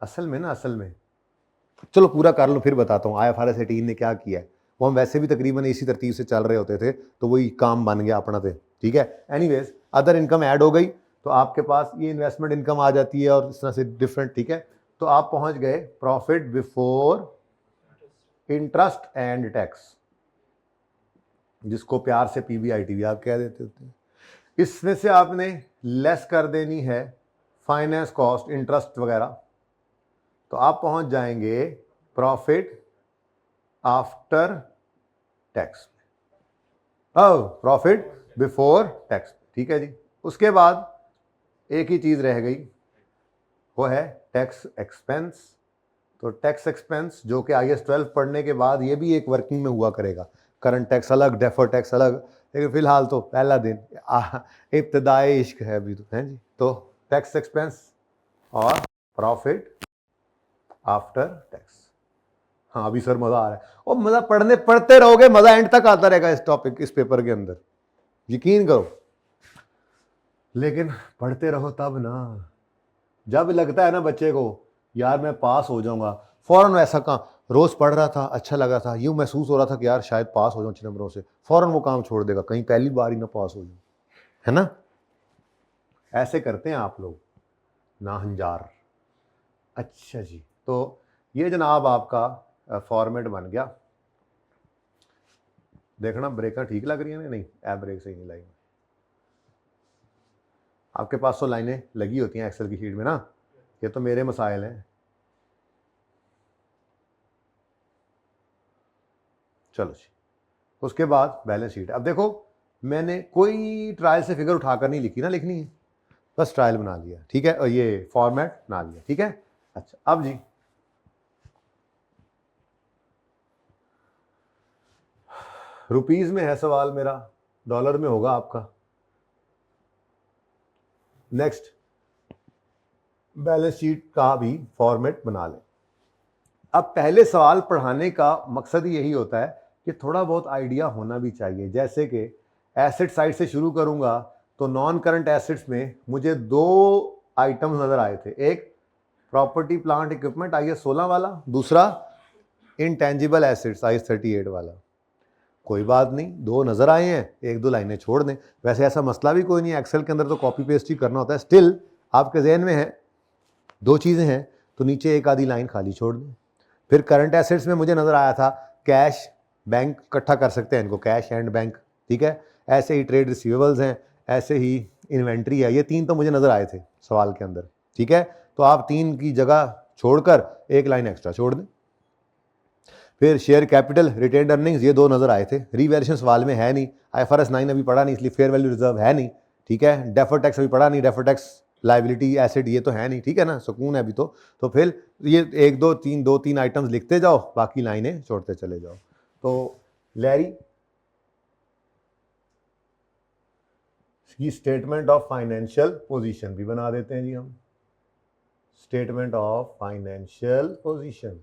असल में चलो पूरा कर लो फिर बताता हूँ IFRS 18 ने क्या किया है, वो हम वैसे भी तकरीबन इसी तरतीब से चल रहे होते थे, तो वही काम बन गया अपना थे, ठीक है। एनीवेज, अदर इनकम ऐड हो गई तो आपके पास ये इन्वेस्टमेंट इनकम आ जाती है और इस तरह से डिफरेंट, ठीक है। तो आप पहुंच गए profit before interest and tax, जिसको प्यार से PBIT भी आप कह देते होते हैं। इसमें से आपने लेस कर देनी है फाइनेंस कॉस्ट, इंटरेस्ट वगैरह, तो आप पहुंच जाएंगे profit after tax, profit before tax, ठीक है जी। उसके बाद एक ही चीज रह गई, वो है टैक्स एक्सपेंस। तो टैक्स एक्सपेंस जो कि IAS 12 पढ़ने के बाद ये भी एक वर्किंग में हुआ करेगा, करंट टैक्स अलग, डेफर टैक्स अलग, लेकिन फिलहाल तो पहला दिन इब्तदाई इश्क है अभी तो, है जी। तो टैक्स एक्सपेंस और प्रॉफिट आफ्टर टैक्स। हाँ अभी सर मजा आ रहा है, और मजा पढ़ते रहोगे, मजा एंड तक आता रहेगा इस टॉपिक, इस पेपर के अंदर, यकीन करो। लेकिन पढ़ते रहो तब ना, जब लगता है ना बच्चे को यार मैं पास हो जाऊंगा, फौरन वैसा काम, रोज पढ़ रहा था, अच्छा लग रहा था, यूं महसूस हो रहा था कि यार शायद पास हो जाऊं अच्छे नंबरों से, फौरन वो काम छोड़ देगा, कहीं पहली बार ही ना पास हो जाऊं, है ना। ऐसे करते हैं आप लोग नाहंजार। अच्छा जी, तो ये जनाब आपका फॉर्मेट बन गया। देखना ब्रेकर ठीक लग रही है ना, नहीं ऐप ब्रेक सही नहीं लगी। आपके पास तो लाइनें लगी होती हैं एक्सेल की शीट में ना, ये तो मेरे मसाइल हैं। चलो जी, उसके बाद बैलेंस शीट। अब देखो मैंने कोई ट्रायल से फिगर उठाकर नहीं लिखी ना, लिखनी है बस ट्रायल बना लिया, ठीक है, और ये फॉर्मेट बना लिया, ठीक है। अच्छा अब जी रुपीस में है सवाल मेरा, डॉलर में होगा आपका। नेक्स्ट, बैलेंस शीट का भी फॉर्मेट बना लें। अब पहले सवाल पढ़ाने का मकसद ही यही होता है कि थोड़ा बहुत आइडिया होना भी चाहिए। जैसे कि एसेट साइड से शुरू करूंगा तो नॉन करंट एसेट्स में मुझे दो आइटम्स नजर आए थे, एक प्रॉपर्टी प्लांट इक्विपमेंट IAS 16 वाला, दूसरा इनटेंजिबल एसेट्स IAS 38 वाला। कोई बात नहीं, दो नजर आए हैं, एक दो लाइनें छोड़ दें, वैसे ऐसा मसला भी कोई नहीं, एक्सेल के अंदर तो कॉपी पेस्ट ही करना होता है। स्टिल आपके जहन में है दो चीजें हैं तो नीचे एक आधी लाइन खाली छोड़ दें। फिर करंट एसेट्स में मुझे नजर आया था कैश, बैंक इकट्ठा कर सकते हैं इनको, कैश एंड बैंक, ठीक है। ऐसे ही ट्रेड रिसीवेबल्स हैं, ऐसे ही इन्वेंट्री है, ये तीन तो मुझे नजर आए थे सवाल के अंदर, ठीक है। तो आप तीन की जगह छोड़कर एक लाइन एक्स्ट्रा छोड़ दें। फिर शेयर कैपिटल, रिटेन्ड अर्निंग्स, ये दो नजर आए थे। रीवैल्यूएशन सवाल में है नहीं, IFRS 9 अभी पढ़ा नहीं इसलिए फेयर वैल्यू रिजर्व है नहीं, ठीक है। डेफर टैक्स अभी पढ़ा नहीं, डेफर टैक्स लाइबिलिटी एसिड ये तो है नहीं, ठीक है ना, सुकून है अभी तो फिर ये एक दो तीन आइटम्स लिखते जाओ, बाकी लाइनें छोड़ते चले जाओ। तो लैरी की स्टेटमेंट ऑफ फाइनेंशियल पोजीशन भी बना देते हैं जी हम, स्टेटमेंट ऑफ फाइनेंशियल पोजीशन।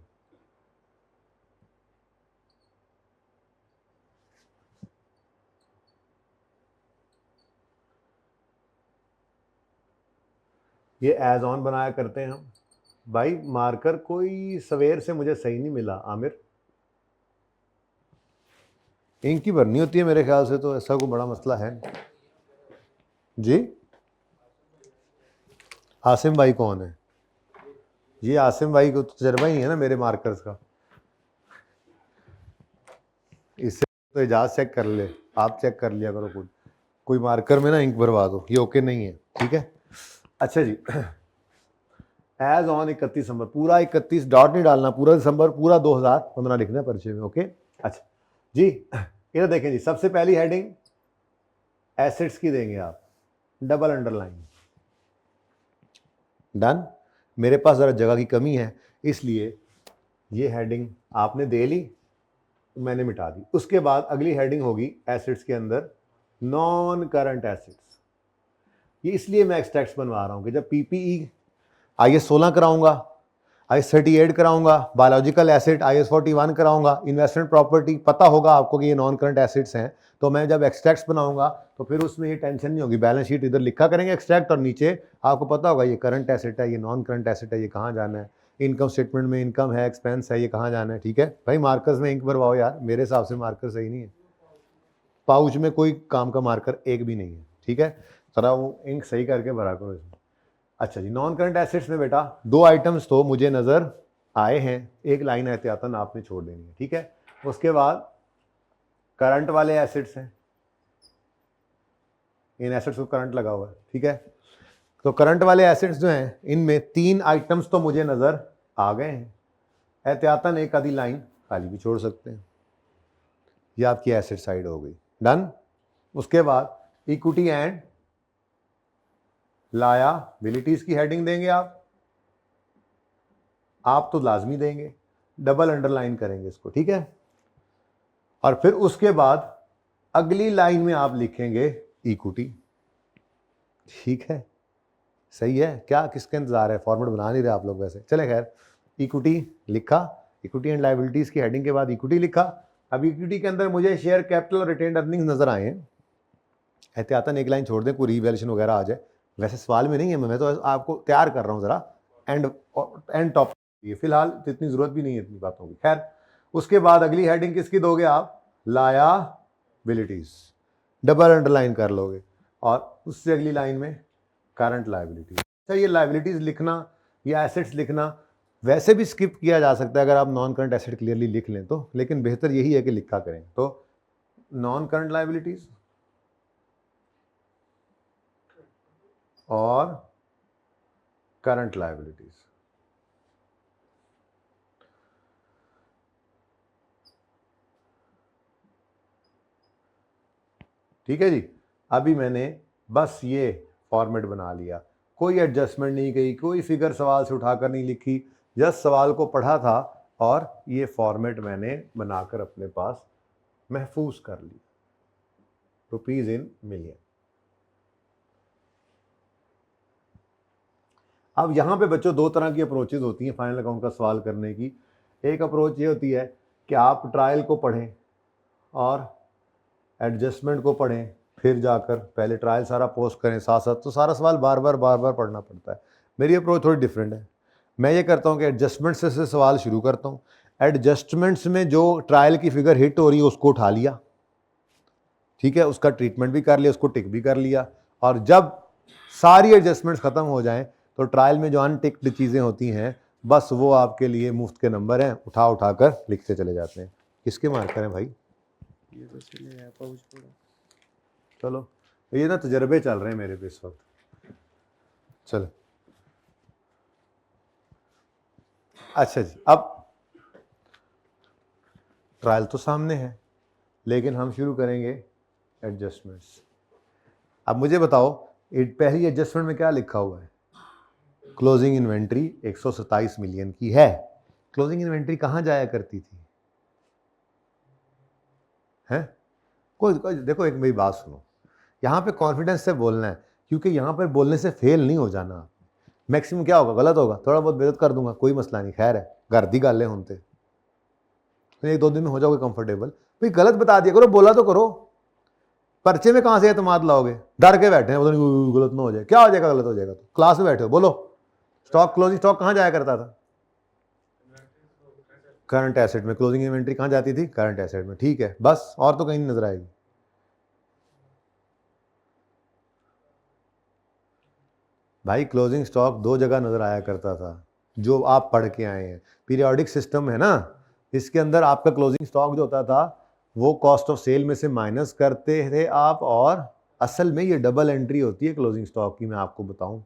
ये एज ऑन बनाया करते हैं हम। भाई मार्कर कोई सवेर से मुझे सही नहीं मिला आमिर, इंक की भरनी होती है मेरे ख्याल से, तो ऐसा कोई बड़ा मसला है जी। आसिम भाई कौन है? ये आसिम भाई को तजर्बा ही नहीं है ना मेरे मार्कर्स का, इससे तो एजाज चेक कर ले, आप चेक कर लिया करो खुद, कोई मार्कर में ना इंक भरवा दो, ये ओके नहीं है, ठीक है। अच्छा जी, एज ऑन 31 दिसंबर, पूरा 31 डॉट नहीं डालना, पूरा दिसंबर, पूरा 2015 लिखना है परिचय में, ओके। अच्छा जी, इधर देखें जी, सबसे पहली हेडिंग एसेट्स की देंगे आप, डबल अंडरलाइन, डन। मेरे पास ज़रा जगह की कमी है, इसलिए ये हेडिंग आपने दे ली, मैंने मिटा दी। उसके बाद अगली हेडिंग होगी एसेट्स के अंदर नॉन करंट एसेट्स। ये इसलिए मैं एक्सट्रैक्ट्स बनवा रहा हूँ कि जब पीपीई IS 16 कराऊंगा, IS 38 कराऊंगा, बायोलॉजिकल एसेट IS 41 कराऊंगा, इन्वेस्टमेंट प्रॉपर्टी, पता होगा आपको कि ये नॉन करंट एसेट्स हैं, तो मैं जब एक्सट्रैक्ट्स बनाऊंगा तो फिर उसमें ये टेंशन नहीं होगी, बैलेंस शीट इधर लिखा करेंगे एक्सट्रैक्ट, और नीचे आपको पता होगा ये करंट एसेट है, ये नॉन करंट एसेट है, ये कहाँ जाना है, इनकम स्टेटमेंट में इनकम है, एक्सपेंस है, ये कहाँ जाना है, ठीक है भाई। मार्कर्स में इंक भरवाओ यार, मेरे हिसाब से मार्कर सही नहीं है, पाउच में कोई काम का मार्कर एक भी नहीं है, ठीक है, जरा वो इंक सही करके भरा करो इसमें। अच्छा जी, नॉन करंट एसेट्स में बेटा दो आइटम्स तो मुझे नज़र आए हैं, एक लाइन एहतियातन आपने छोड़ देनी है, ठीक है। उसके बाद करंट वाले एसेट्स हैं, इन एसेट्स को करंट लगा हुआ है, ठीक है। तो करंट वाले एसेट्स जो हैं, इनमें 3 आइटम्स तो मुझे नज़र आ गए हैं, एहतियातन एक आधी लाइन खाली भी छोड़ सकते हैं, ये आपकी एसेट साइड हो गई, डन। उसके बाद इक्विटी एंड लायबिलिटीज की हेडिंग देंगे आप तो लाजमी देंगे, डबल अंडरलाइन करेंगे इसको, ठीक है। और फिर उसके बाद अगली लाइन में आप लिखेंगे इक्विटी, ठीक है, सही है क्या? किसका इंतजार है, फॉर्मेट बना नहीं रहे आप लोग वैसे, चले खैर। इक्विटी लिखा, इक्विटी एंड लायबिलिटीज की हेडिंग के बाद इक्विटी लिखा। अब इक्विटी के अंदर मुझे शेयर कैपिटल और रिटेन्ड अर्निंग्स नजर आए हैं, एहतियातन एक लाइन छोड़ दें, कोई रिवैल्यूएशन वगैरह आ जाए, वैसे सवाल में नहीं है, मैं तो आपको तैयार कर रहा हूँ जरा एंड टॉप, ये फिलहाल तो इतनी जरूरत भी नहीं है इतनी बातों की, खैर। उसके बाद अगली हेडिंग किसकी दोगे आप? लायबिलिटीज, डबल अंडरलाइन कर लोगे, और उससे अगली लाइन में करंट लायबिलिटीज। अच्छा, ये लायबिलिटीज लिखना या एसेट्स लिखना वैसे भी स्किप किया जा सकता है अगर आप नॉन करंट एसेट क्लियरली लिख लें तो, लेकिन बेहतर यही है कि लिखा करें। तो नॉन करंट लायबिलिटीज और करंट लायबिलिटीज, ठीक है जी। अभी मैंने बस ये फॉर्मेट बना लिया, कोई एडजस्टमेंट नहीं की, कोई फिगर सवाल से उठाकर नहीं लिखी, जस्ट सवाल को पढ़ा था और ये फॉर्मेट मैंने बनाकर अपने पास महफूज कर लिया, रुपीज इन मिलियन। अब यहाँ पे बच्चों दो तरह की अप्रोचेज होती हैं फाइनल अकाउंट का सवाल करने की। एक अप्रोच ये होती है कि आप ट्रायल को पढ़ें और एडजस्टमेंट को पढ़ें, फिर जाकर पहले ट्रायल सारा पोस्ट करें साथ साथ, तो सारा सवाल बार बार पढ़ना पड़ता है। मेरी अप्रोच थोड़ी डिफरेंट है, मैं ये करता हूँ कि एडजस्टमेंट से सवाल शुरू करता हूँ, एडजस्टमेंट्स में जो ट्रायल की फिगर हिट हो रही है उसको उठा लिया, ठीक है, उसका ट्रीटमेंट भी कर लिया, उसको टिक भी कर लिया, और जब सारी एडजस्टमेंट्स खत्म हो जाएं तो ट्रायल में जो अनटिक्ड चीज़ें होती हैं बस वो आपके लिए मुफ्त के नंबर हैं, उठा कर लिखते चले जाते हैं। किसके मार्कर हैं भाई? ये तो चले है पाउच पूरा। चलो, ये ना तजर्बे चल रहे हैं मेरे पे इस वक्त। चलो अच्छा जी, अब ट्रायल तो सामने है, लेकिन हम शुरू करेंगे एडजस्टमेंट्स। अब मुझे बताओ, पहली एडजस्टमेंट में क्या लिखा हुआ है? क्लोजिंग इन्वेंट्री 127 मिलियन की है। क्लोजिंग इन्वेंट्री कहाँ जाया करती थी? हैं? कोई देखो, एक मेरी बात सुनो, यहाँ पे कॉन्फिडेंस से बोलना है, क्योंकि यहाँ पर बोलने से फेल नहीं हो जाना। मैक्सिमम क्या होगा, गलत होगा, थोड़ा बहुत बेइज्जत कर दूंगा, कोई मसला नहीं, खैर है, घर दी गल है होते, तो 1-2 दिन में हो जाओगे कंफर्टेबल। भाई गलत बता दिया करो, बोला तो करो, पर्चे में कहां से एतमाद लाओगे? डर के बैठे हैं, पता नहीं गलत ना हो जाए। क्या हो जाएगा? गलत हो जाएगा तो क्लास में बैठे हो, बोलो स्टॉक, क्लोजिंग स्टॉक कहां जाया करता था? करंट एसेट में। क्लोजिंग इन्वेंट्री कहां जाती थी? करंट एसेट में। ठीक है, बस और तो कहीं नहीं नजर आएगी। भाई क्लोजिंग स्टॉक दो जगह नजर आया करता था, जो आप पढ़ के आए हैं। पीरियोडिक सिस्टम है ना, इसके अंदर आपका क्लोजिंग स्टॉक जो होता था वो कॉस्ट ऑफ सेल में से माइनस करते थे आप, और असल में ये डबल एंट्री होती है क्लोजिंग स्टॉक की। मैं आपको बताऊं,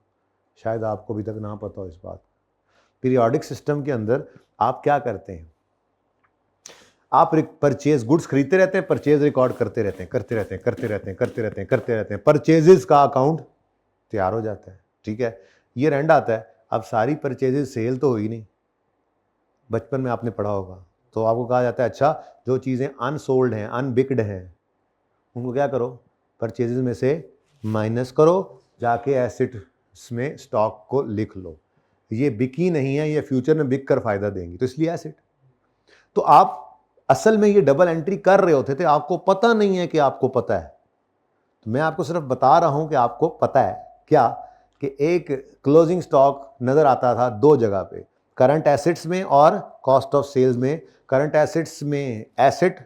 शायद आपको अभी तक ना पता हो इस बात। पीरियोडिक सिस्टम के अंदर आप क्या करते हैं? आप परचेज गुड्स खरीदते रहते हैं, परचेज रिकॉर्ड करते रहते हैं, करते रहते हैं, परचेजेस का अकाउंट तैयार हो जाता है। ठीक है, ये रेंड आता है। अब सारी परचेजेस सेल तो हुई नहीं, बचपन में आपने पढ़ा होगा, तो आपको कहा जाता है अच्छा जो चीज़ें अनसोल्ड हैं, अनबिक्ड हैं, उनको क्या करो? परचेजेस में से माइनस करो, जाके एसेट्स में स्टॉक को लिख लो। ये बिकी नहीं है, ये फ्यूचर में बिक कर फायदा देंगी, तो इसलिए एसेट। तो आप असल में ये डबल एंट्री कर रहे होते थे, आपको पता नहीं है कि आपको पता है। तो मैं आपको सिर्फ बता रहा हूं कि आपको पता है क्या, कि एक क्लोजिंग स्टॉक नजर आता था दो जगह पे, करंट एसेट्स में और कॉस्ट ऑफ सेल्स में। करंट एसेट्स में एसेट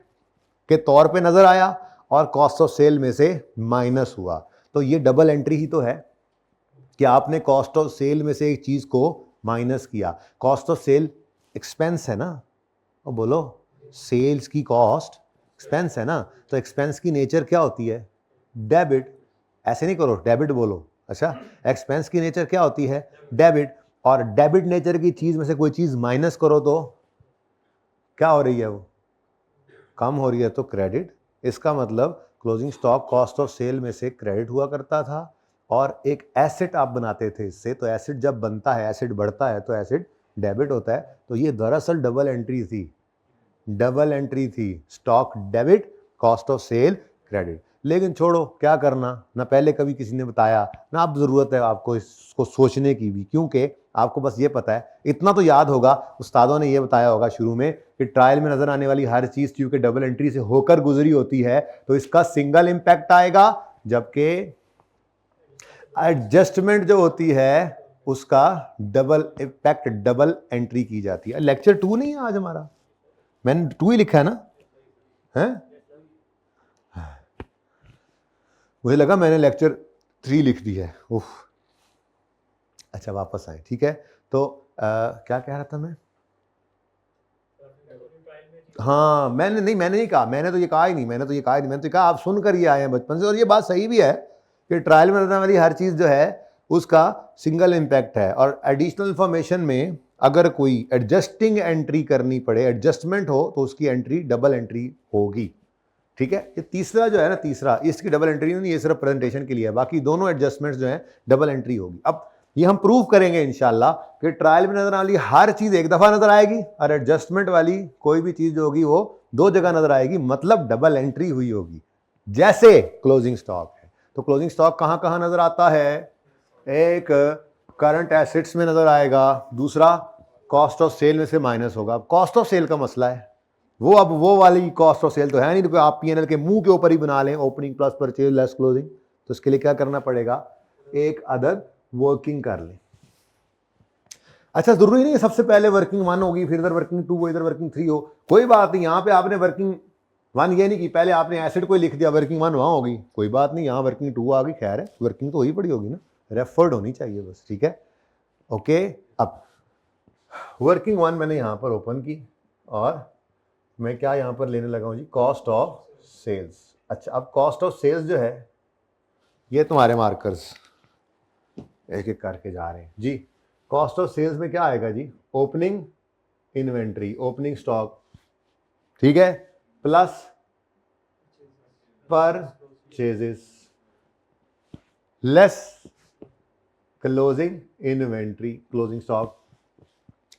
के तौर पे नजर आया और कॉस्ट ऑफ सेल में से माइनस हुआ। तो ये डबल एंट्री ही तो है कि आपने कॉस्ट ऑफ सेल में से एक चीज को माइनस किया। कॉस्ट ऑफ सेल एक्सपेंस है ना, और बोलो सेल्स की कॉस्ट एक्सपेंस है ना, तो एक्सपेंस की नेचर क्या होती है? डेबिट। ऐसे नहीं करो, डेबिट बोलो। अच्छा, एक्सपेंस की नेचर क्या होती है? डेबिट। और डेबिट नेचर की चीज में से कोई चीज माइनस करो तो क्या हो रही है? वो कम हो रही है, तो क्रेडिट। इसका मतलब closing stock cost of sale में से क्रेडिट हुआ करता था, और एक एसेट आप बनाते थे इससे। तो एसेट जब बनता है, एसेट बढ़ता है, तो एसेट डेबिट होता है। तो ये दरअसल डबल एंट्री थी, डबल एंट्री थी, stock debit, cost of cell credit. लेकिन छोड़ो, क्या करना, ना पहले कभी किसी ने बताया, ना अब जरूरत है आपको इसको सोचने की भी, क्योंकि आपको बस ये पता है, इतना तो याद होगा, उस्तादों ने ये बताया होगा शुरू में कि ट्रायल में नजर आने वाली हर चीज क्योंकि डबल एंट्री से होकर गुजरी होती है, तो इसका सिंगल इंपैक्ट आएगा, जबकि एडजस्टमेंट जो होती है उसका डबल इंपैक्ट, डबल एंट्री की जाती है। लेक्चर 2 नहीं है आज हमारा, मैंने 2 ही लिखा है ना, है? मुझे लगा मैंने लेक्चर 3 लिख दी है। उफ, अच्छा वापस आए। ठीक है, तो क्या कह रहा था मैं? हाँ, मैंने नहीं कहा, मैंने तो ये कहा ही नहीं, मैंने तो कहा आप सुनकर ये आए हैं बचपन से, और ये बात सही भी है कि ट्रायल में रहने वाली हर चीज जो है उसका सिंगल इंपैक्ट है। और एडिशनल इंफॉर्मेशन में अगर कोई एडजस्टिंग एंट्री करनी पड़े, एडजस्टमेंट हो, तो उसकी एंट्री डबल एंट्री होगी। ठीक है, ये तीसरा जो है ना, तीसरा, इसकी डबल एंट्री नहीं, ये सिर्फ प्रेजेंटेशन के लिए है, बाकी दोनों एडजस्टमेंट्स जो है डबल एंट्री होगी। अब ये हम प्रूव करेंगे इंशाल्लाह कि ट्रायल में नजर आने वाली हर चीज एक दफा नजर आएगी, और एडजस्टमेंट वाली कोई भी चीज जो होगी वो दो जगह नजर आएगी, मतलब डबल एंट्री हुई होगी। जैसे क्लोजिंग स्टॉक है, तो क्लोजिंग स्टॉक कहां कहां नजर आता है? एक करंट एसेट्स में नजर आएगा, दूसरा कॉस्ट ऑफ सेल में से माइनस होगा। कॉस्ट ऑफ सेल का मसला है वो, अब वो वाली कॉस्ट ऑफ सेल तो है नहीं, तो आप पीएनएल के मुंह के ऊपर ही बना लें, opening plus purchase less closing. तो इसके लिए क्या करना पड़ेगा? एक अदद वर्किंग कर लें। अच्छा, जरूरी नहीं है सबसे पहले वर्किंग 1 होगी, फिर इधर वर्किंग 2 हो, इधर वर्किंग 3 हो, कोई बात नहीं। यहां पे आपने वर्किंग 1 ये नहीं कि पहले आपने एसेट को लिख दिया, वर्किंग 1 वहां होगी, कोई बात नहीं, यहां वर्किंग 2 आ गई, खैर है, वर्किंग तो वही पड़ी होगी ना, रेफर्ड होनी चाहिए बस। ठीक है, ओके। अब वर्किंग 1 मैंने यहां पर ओपन की, और मैं क्या यहां पर लेने लगा हूं जी? Cost of sales. अच्छा, अब कॉस्ट ऑफ सेल्स जो है, ये तुम्हारे मार्कर्स एक एक करके जा रहे हैं जी। कॉस्ट ऑफ सेल्स में क्या आएगा जी? ओपनिंग इन्वेंट्री, ओपनिंग स्टॉक, ठीक है, plus purchases less closing inventory, closing stock.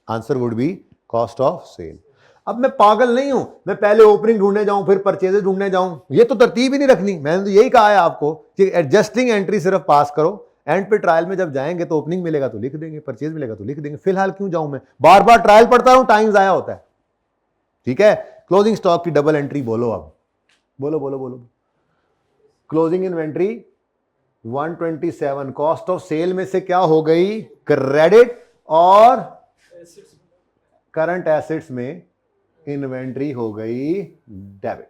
Answer would be cost of sale. अब मैं पागल नहीं हूं, मैं पहले ओपनिंग ढूंढने जाऊं फिर परचेजेस ढूंढने जाऊं, ये तो तरतीब ही नहीं रखनी। मैंने तो यही कहा है आपको कि एडजस्टिंग एंट्री सिर्फ पास करो, एंड पे ट्रायल में जब जाएंगे तो ओपनिंग मिलेगा तो लिख देंगे, परचेज मिलेगा तो लिख देंगे। फिलहाल क्यों जाऊं मैं, बार बार ट्रायल पढ़ता हूं, टाइम जाया होता है। ठीक है, क्लोजिंग स्टॉक की डबल एंट्री बोलो, अब बोलो बोलो बोलो। Closing inventory 127, cost of sale में से क्या हो गई, क्रेडिट, और करंट एसेट्स में इन्वेंट्री हो गई डेबिट।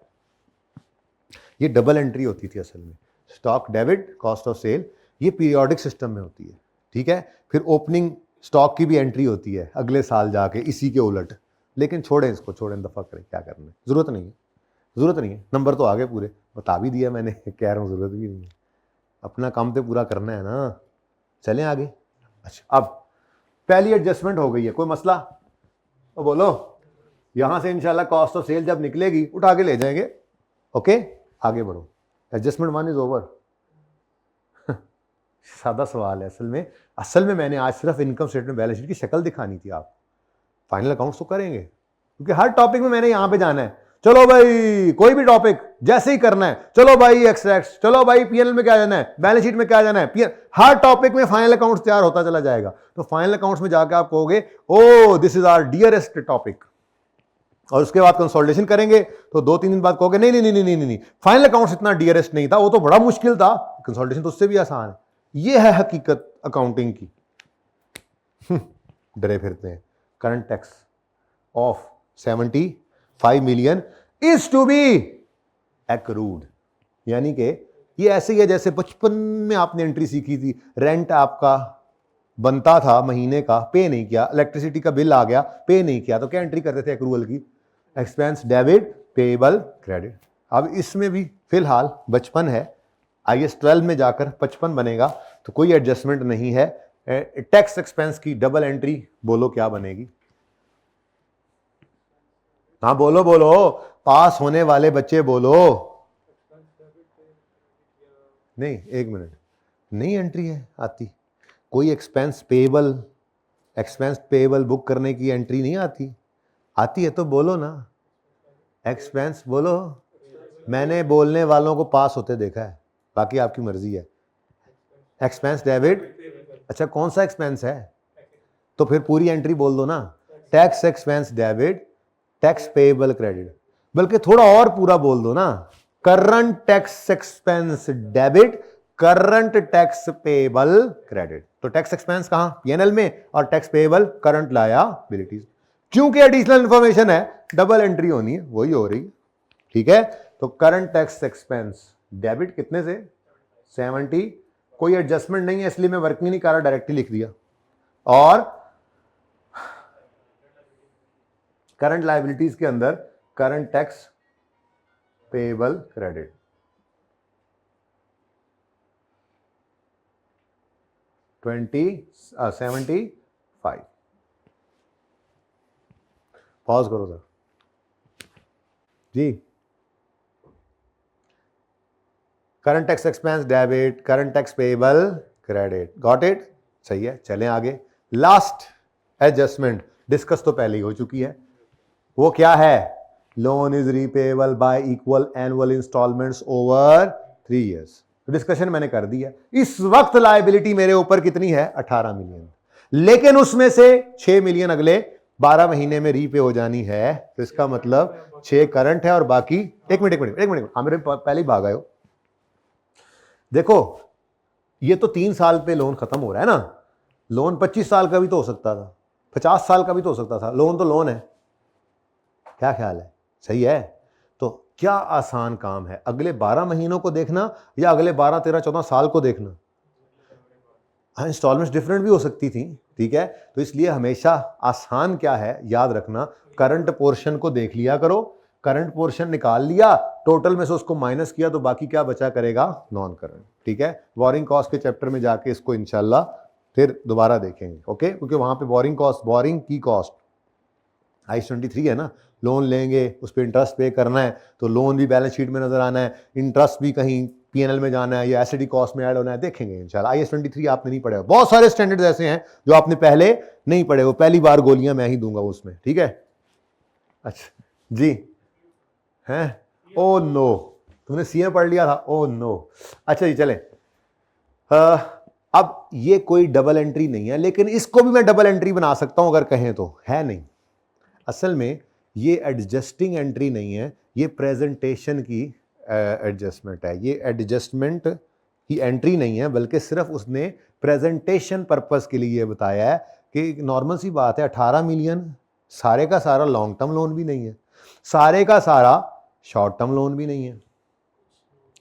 ये डबल एंट्री होती थी असल में, stock debit, cost of sale, ये पीरियोडिक सिस्टम में होती है, ठीक है। फिर ओपनिंग स्टॉक की भी एंट्री होती है अगले साल जाके, इसी के उलट। लेकिन छोड़ें इसको, छोड़ें, दफा करें, क्या करना है, जरूरत नहीं है, जरूरत नहीं है, नंबर तो आगे पूरे बता भी दिया मैंने, कह रहा हूँ जरूरत भी नहीं है, अपना काम तो पूरा करना है ना। चलें आगे। अच्छा, अब पहली एडजस्टमेंट हो गई है, कोई मसला तो बोलो। यहां से इंशाल्लाह कॉस्ट ऑफ सेल जब निकलेगी उठा के ले जाएंगे। ओके, आगे बढ़ो। Adjustment 1 is over. सादा सवाल है असल में मैंने आज सिर्फ इनकम स्टेटमेंट बैलेंस शीट की शक्ल दिखानी थी आप, फाइनल अकाउंट्स तो करेंगे, क्योंकि हर टॉपिक में मैंने यहां पे जाना है। चलो भाई कोई भी टॉपिक जैसे ही करना है, चलो भाई एक्सट्रैक्ट, चलो भाई पीएनएल में क्या जाना है, बैलेंस शीट में क्या जाना है, हर टॉपिक में फाइनल अकाउंट्स तैयार होता चला जाएगा। तो फाइनल अकाउंट्स में जाकर आप कहोगे oh this is our dearest topic, और उसके बाद कंसोलिडेशन करेंगे तो 2-3 दिन बाद कहोगे नहीं नहीं नहीं नहीं नहीं, फाइनल अकाउंट्स इतना डियरेस्ट नहीं था, वो तो बड़ा मुश्किल था, कंसोलिडेशन तो उससे भी आसान है। ये है हकीकत अकाउंटिंग की। डरे फिरते हैं। Current tax of 75 million is to be accrued, यानी कि ये ऐसे ही है जैसे बचपन में आपने एंट्री सीखी थी, रेंट आपका बनता था महीने का, पे नहीं किया, इलेक्ट्रिसिटी का बिल आ गया, पे नहीं किया, तो क्या एंट्री करते थे एक्रूवल की, एक्सपेंस डेबिट पेएबल क्रेडिट। अब इसमें भी फिलहाल बचपन है, IAS 12 में जाकर 55 बनेगा, तो कोई एडजस्टमेंट नहीं है। टैक्स एक्सपेंस की डबल एंट्री बोलो क्या बनेगी, हाँ बोलो बोलो, पास होने वाले बच्चे बोलो। नहीं, एक मिनट, नहीं एंट्री है आती, कोई एक्सपेंस पेएबल बुक करने की एंट्री नहीं आती, आती है तो बोलो ना, एक्सपेंस बोलो। मैंने बोलने वालों को पास होते देखा है, बाकी आपकी मर्जी है। एक्सपेंस डेबिट, अच्छा कौन सा एक्सपेंस है, तो फिर पूरी एंट्री बोल दो ना, tax expense debit, tax payable credit, बल्कि थोड़ा और पूरा बोल दो ना, current tax expense debit, current tax payable credit. तो टैक्स एक्सपेंस कहां, पीएनएल में, और टैक्स पेएबल करंट लायबिलिटीज। क्योंकि एडिशनल इंफॉर्मेशन है, डबल एंट्री होनी है, वही हो रही है, ठीक है। तो करंट टैक्स एक्सपेंस डेबिट कितने से, 70, कोई एडजस्टमेंट नहीं है इसलिए मैं वर्किंग नहीं कर रहा, डायरेक्टली लिख दिया। और करंट लायबिलिटीज के अंदर current tax payable credit, $75। Pause करो सर जी। Current tax expense debit, current tax payable credit, got it, सही है। चलें आगे। लास्ट एडजस्टमेंट डिस्कस तो पहले ही हो चुकी है, वो क्या है, loan is repayable by equal annual instalments over 3 years। Discussion मैंने कर दी है। इस वक्त लायबिलिटी मेरे ऊपर कितनी है, 18 मिलियन, लेकिन उसमें से 6 मिलियन अगले 12 महीने में रीपे हो जानी है। तो इसका मतलब 6 करंट है और बाकी, एक मिनट, हाँ मेरे पहले ही भाग आए हो। देखो ये तो 3 साल पे लोन खत्म हो रहा है ना, लोन 25 साल का भी तो हो सकता था, 50 साल का भी तो हो सकता था, लोन तो लोन है। क्या ख्याल है, सही है। तो क्या आसान काम है, अगले 12 महीनों को देखना या अगले 12, 13, 14 साल को देखना। हाँ, इंस्टॉलमेंट्स डिफरेंट भी हो सकती थी, ठीक है। तो इसलिए हमेशा आसान क्या है, याद रखना, करंट पोर्शन को देख लिया करो, करंट पोर्शन निकाल लिया, टोटल में से उसको माइनस किया, तो बाकी क्या बचा करेगा, नॉन करंट, ठीक है। बोरिंग कॉस्ट के चैप्टर में जाके इसको इंशाल्लाह फिर दोबारा देखेंगे, ओके, क्योंकि वहां पे बोरिंग की कॉस्ट IAS 23 है ना, लोन लेंगे उस पर इंटरेस्ट पे करना है, तो लोन भी बैलेंस शीट में नजर आना है, इंटरेस्ट भी कहीं पीएनएल में जाना है या एसिडी कॉस्ट में ऐड होना है, देखेंगे इंशाल्लाह। IAS 23 आपने नहीं पढ़े, बहुत सारे स्टैंडर्ड्स ऐसे हैं जो आपने पहले नहीं पढ़े, वो पहली बार गोलियां मैं ही दूंगा उसमें, ठीक है। अच्छा जी, हैं, ओ नो, तुमने सीए पढ़ लिया था, ओ नो। अच्छा जी चले, अब ये कोई डबल एंट्री नहीं है, लेकिन इसको भी मैं डबल एंट्री बना सकता हूं अगर कहें तो, है नहीं। असल में ये एडजस्टिंग एंट्री नहीं है, ये प्रेजेंटेशन की एडजस्टमेंट है, ये एडजस्टमेंट की एंट्री नहीं है, बल्कि सिर्फ उसने प्रेजेंटेशन पर्पस के लिए ये बताया है कि नॉर्मल सी बात है, 18 मिलियन सारे का सारा लॉन्ग टर्म लोन भी नहीं है, सारे का सारा शॉर्ट टर्म लोन भी नहीं है।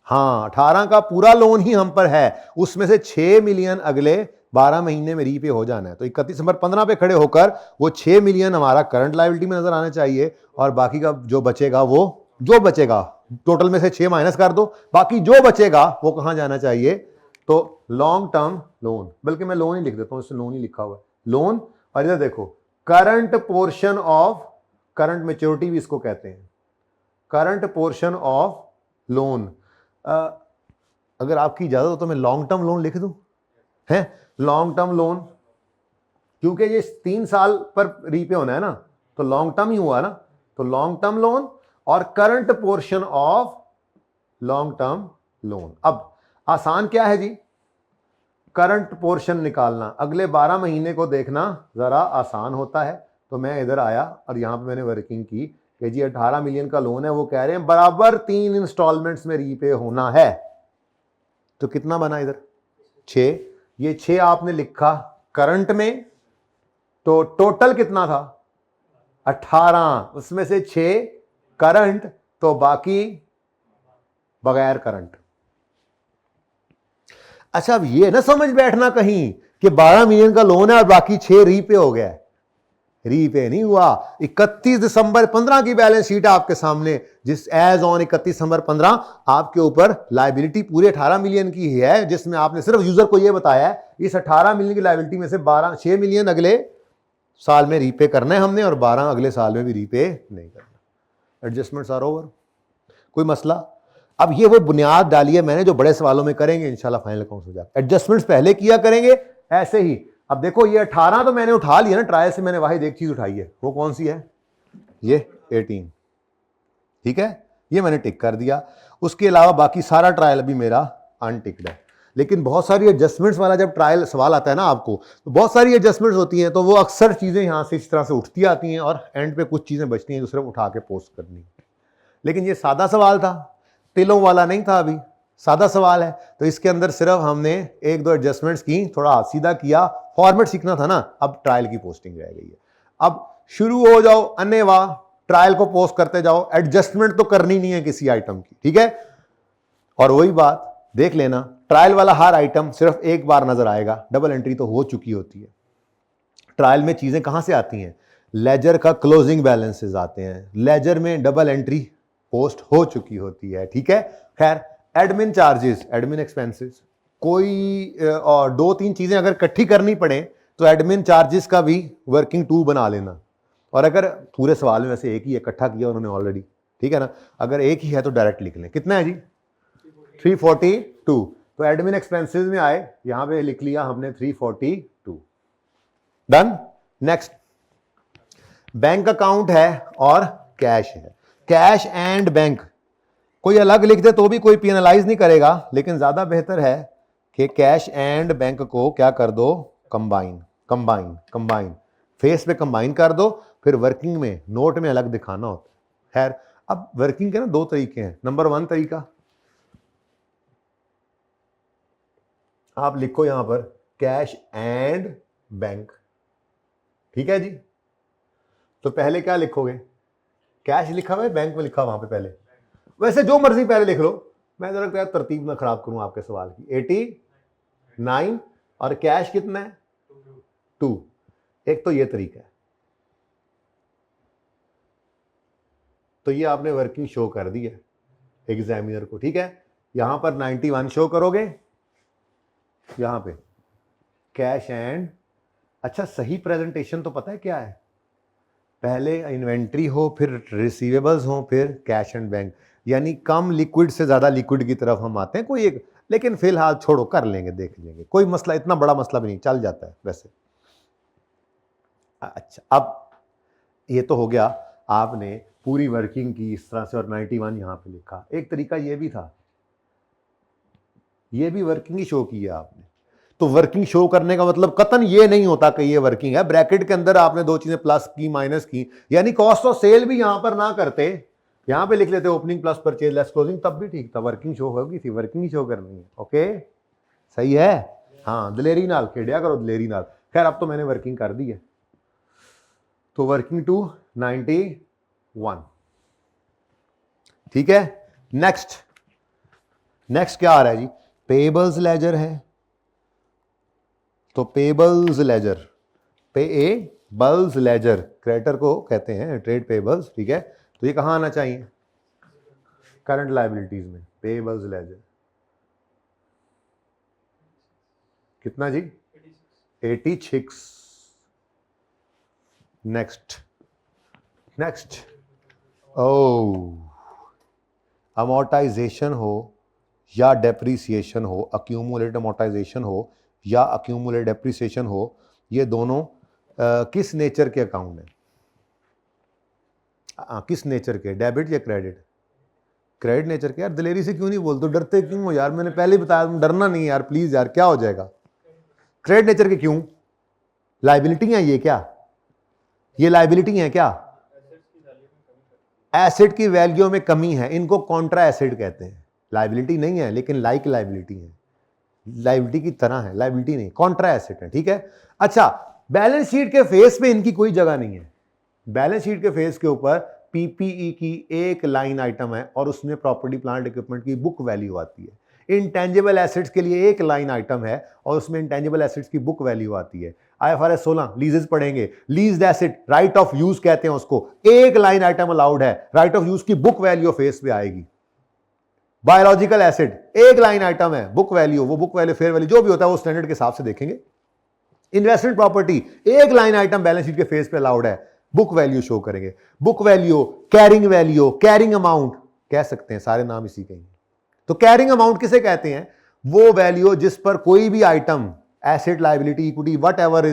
हाँ, 18 का पूरा लोन ही हम पर है, उसमें से 6 मिलियन अगले 12 महीने में रीपे हो जाना है। तो 31 दिसंबर 15 पे खड़े होकर वो 6 मिलियन हमारा करंट लायबिलिटी में नजर आना चाहिए, और बाकी का जो बचेगा, वो जो बचेगा टोटल में से 6 माइनस कर दो, बाकी जो बचेगा वो कहां जाना चाहिए, तो लॉन्ग टर्म लोन। बल्कि मैं लोन ही लिख देता हूं, इससे लोन ही लिखा हुआ है, लोन। और इधर देखो, current portion of, current maturity भी इसको कहते हैं, करंट पोर्शन ऑफ लोन। अगर आपकी इजाजत हो तो मैं लॉन्ग टर्म लोन लिख दूं, है लॉन्ग टर्म लोन, क्योंकि ये 3 साल पर रीपे होना है ना, तो लॉन्ग टर्म ही हुआ ना, तो लॉन्ग टर्म लोन और current portion of long term loan. अब आसान क्या है जी, करंट पोर्शन निकालना, अगले 12 महीने को देखना जरा आसान होता है। तो मैं इधर आया और यहां पे मैंने वर्किंग की कि जी 18 मिलियन का लोन है, वो कह रहे हैं बराबर 3 इंस्टॉलमेंट्स में रीपे होना है, तो कितना बना इधर 6, ये 6 आपने लिखा करंट में, तो टोटल कितना था 18, उसमें से 6 करंट, तो बाकी बगैर करंट। अच्छा, अब ये ना समझ बैठना कहीं कि 12 मिलियन का लोन है और बाकी 6 रीपे हो गया, रीपे नहीं हुआ। 31 दिसंबर 15 की बैलेंस शीट आपके सामने, जिस एज ऑन 31 दिसंबर 15 आपके ऊपर लायबिलिटी पूरे 18 मिलियन की ही है, जिसमें आपने सिर्फ यूजर को यह बताया है इस 18 मिलियन की लायबिलिटी में से 6 मिलियन अगले साल में रीपे करना है हमने, और 12 अगले साल में भी रीपे नहीं करना। एडजस्टमेंट्स आर ओवर, कोई मसला। अब ये वो बुनियाद डाली है मैंने जो बड़े सवालों में करेंगे इंशाल्लाह, फाइनल अकाउंट्स हो जाए। एडजस्टमेंट्स पहले किया करेंगे ऐसे ही। अब देखो ये 18 तो मैंने उठा लिया ना ट्रायल से, मैंने वाहिद एक चीज उठाई है, वो कौन सी है, ये 18, ठीक है, ये मैंने टिक कर दिया। उसके अलावा बाकी सारा ट्रायल अभी मेरा अनटिक्ड है। लेकिन बहुत सारी एडजस्टमेंट्स वाला जब ट्रायल सवाल आता है ना आपको, तो बहुत सारी एडजस्टमेंट्स होती हैं, तो वो अक्सर चीजें यहां से इस तरह से उठती आती हैं और एंड पे कुछ चीजें बचती हैं जो सिर्फ उठा के पोस्ट करनी। लेकिन ये सादा सवाल था, तिलों वाला नहीं था, अभी सादा सवाल है, तो इसके अंदर सिर्फ हमने 1-2 एडजस्टमेंट्स की, थोड़ा हाथ सीधा किया, फॉर्मेट सीखना था ना, अब ट्रायल की पोस्टिंग रह गई है। अब शुरू हो जाओ अन्यवा, ट्रायल को पोस्ट करते जाओ, एडजस्टमेंट तो करनी नहीं है किसी आइटम की, ठीक है। और वही बात देख लेना, ट्रायल वाला हर आइटम सिर्फ एक बार नजर आएगा, डबल एंट्री तो हो चुकी होती है। ट्रायल में चीजें कहां से आती हैं, लेजर का क्लोजिंग बैलेंसेस आते हैं, लेजर में डबल एंट्री पोस्ट हो चुकी होती है, ठीक है। खैर, एडमिन चार्जेस, एडमिन एक्सपेंसेस, कोई और 2-3 चीजें अगर इकट्ठी करनी पड़े तो एडमिन चार्जेस का भी वर्किंग टू बना लेना। और अगर पूरे सवाल में वैसे एक ही इकट्ठा किया उन्होंने ऑलरेडी, ठीक है ना, अगर एक ही है तो डायरेक्ट लिख लें। कितना है जी 342, तो एडमिन एक्सपेंसेस में आए, यहां पे लिख लिया हमने 342, डन। नेक्स्ट, बैंक अकाउंट है और कैश है, कैश एंड बैंक, कोई अलग लिख दे तो भी कोई पेनलाइज नहीं करेगा, लेकिन ज्यादा बेहतर है कि कैश एंड बैंक को क्या कर दो, कंबाइन, कंबाइन, कंबाइन, फेस पे कंबाइन कर दो, फिर वर्किंग में नोट में अलग दिखाना होता है। खैर, अब वर्किंग के ना 2 तरीके हैं। नंबर 1 तरीका, आप लिखो यहां पर कैश एंड बैंक, ठीक है जी। तो पहले क्या लिखोगे, कैश लिखा हुआ है, बैंक में लिखा वहां पे पहले, वैसे जो मर्जी पहले लिख लो, मैं जरा तरतीब ना खराब करूं आपके सवाल की। 89 और कैश कितना है 2, एक तो ये तरीका है। तो ये आपने वर्किंग शो कर दी है एग्जामिनर को, ठीक है। यहां पर 91 शो करोगे, यहां पे कैश एंड, अच्छा सही प्रेजेंटेशन तो पता है क्या है, पहले इन्वेंट्री हो, फिर रिसीवेबल्स हो, फिर कैश एंड बैंक, यानी कम लिक्विड से ज्यादा लिक्विड की तरफ हम आते हैं। कोई एक, लेकिन फिलहाल छोड़ो, कर लेंगे, देख लेंगे, कोई मसला, इतना बड़ा मसला भी नहीं, चल जाता है वैसे। अच्छा, अब ये तो हो गया, आपने पूरी वर्किंग की इस तरह से और 91 यहां पे लिखा। एक तरीका ये भी था, ये भी वर्किंग ही शो की है आपने। तो वर्किंग शो करने का मतलब कतन ये नहीं होता कि ये वर्किंग है, ब्रैकेट के अंदर आपने 2 चीजें प्लस की माइनस की, यानी कॉस्ट ऑफ सेल भी यहां पर ना करते, यहाँ पे लिख लेते opening plus purchase less closing, तब भी ठीक था, वर्किंग शो होगी थी, वर्किंग ही शो करनी है। ओके सही है। हाँ दलेरी नाल खेडिया करो, दलेरी नाल। खैर अब तो मैंने वर्किंग कर दी है, तो वर्किंग टू 91। ठीक है, नेक्स्ट नेक्स्ट क्या आ रहा है जी, पेबल्स लेजर है, तो payables ledger, payables ledger creditor को कहते हैं, ट्रेड पेबल्स, ठीक है। तो ये कहाँ आना चाहिए, करंट लायबिलिटीज में, पेबल्स लेजर। कितना जी, 86। नेक्स्ट नेक्स्ट, ओ अमोर्टाइजेशन हो या डेप्रीसिएशन हो, अक्यूमुलेटेड अमोर्टाइजेशन हो या अक्यूमुलेटेड डेप्रीसिएशन हो, ये दोनों किस नेचर के अकाउंट है, किस नेचर के, डेबिट या क्रेडिट, क्रेडिट नेचर के। यार दलेरी से क्यों नहीं बोलते, डरते क्यों हो यार, मैंने पहले ही बताया डरना नहीं यार प्लीज यार, क्या हो जाएगा, क्रेडिट नेचर के क्यों, लाइबिलिटी है ये, क्या ये लाइबिलिटी है क्या, एसेट की वैल्यू में कमी है, इनको कॉन्ट्रा एसेट कहते हैं, लाइबिलिटी नहीं है लेकिन लाइक लाइबिलिटी है, लाइबिलिटी की तरह है, लाइबिलिटी नहीं, कॉन्ट्रा एसेट है, ठीक है। अच्छा बैलेंस शीट के फेस पे इनकी कोई जगह नहीं है, बैलेंस शीट के फेस के ऊपर पीपीई की एक लाइन आइटम है और उसमें प्रॉपर्टी प्लांट इक्विपमेंट की बुक वैल्यू आती है, इंटेंजिबल एसेट्स के लिए एक लाइन आइटम है और उसमें इंटेंजिबल एसेट्स की बुक वैल्यू आती है। IFRS 16 लीजेस पढ़ेंगे, leased asset right of use कहते हैं उसको, एक लाइन आइटम अलाउड है, राइट ऑफ यूज की बुक वैल्यू फेस पे आएगी। बायोलॉजिकल एसिड एक लाइन आइटम है, बुक वैल्यू, वो बुक वैल्यू फेयर वैल्यू जो भी होता है वो स्टैंडर्ड के हिसाब से देखेंगे। इन्वेस्टमेंट प्रॉपर्टी एक लाइन आइटम बैलेंस शीट के फेस पे अलाउड है, बुक वैल्यू शो करेंगे, बुक वैल्यू, कैरिंग अमाउंट कह सकते हैं, सारे नाम इसी के हैं। तो कैरिंग अमाउंट किसे कहते हैं, वो वैल्यू जिस पर कोई भी item, asset liability equity what ever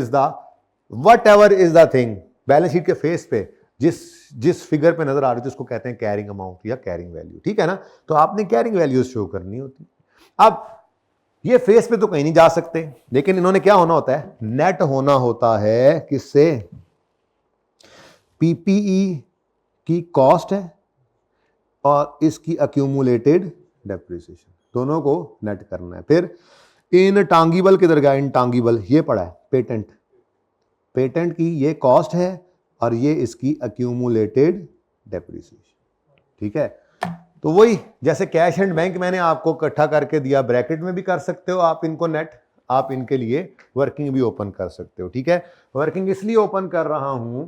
is the thing balance sheet के फेस पे जिस फिगर पे नजर आ रही है उसको कहते हैं कैरिंग अमाउंट या कैरिंग वैल्यू, ठीक है ना। तो आपने कैरिंग वैल्यूज शो करनी होती। अब ये फेस पे तो कहीं नहीं जा सकते, लेकिन इन्होंने क्या होना होता है, नेट होना होता है, किससे, पीपीई की कॉस्ट है और इसकी अक्यूमुलेटेड डेप्रिसिएशन, दोनों को नेट करना है। फिर इनटांगिबल किधर गया, इनटांगिबल ये पड़ा है, पेटेंट की ये कॉस्ट है और ये इसकी अक्यूमुलेटेड डेप्रिसिएशन, ठीक है। तो वही जैसे कैश एंड बैंक मैंने आपको इकट्ठा करके दिया, ब्रैकेट में भी कर सकते हो आप इनको नेट, आप इनके लिए वर्किंग भी ओपन कर सकते हो, ठीक है। वर्किंग इसलिए ओपन कर रहा हूं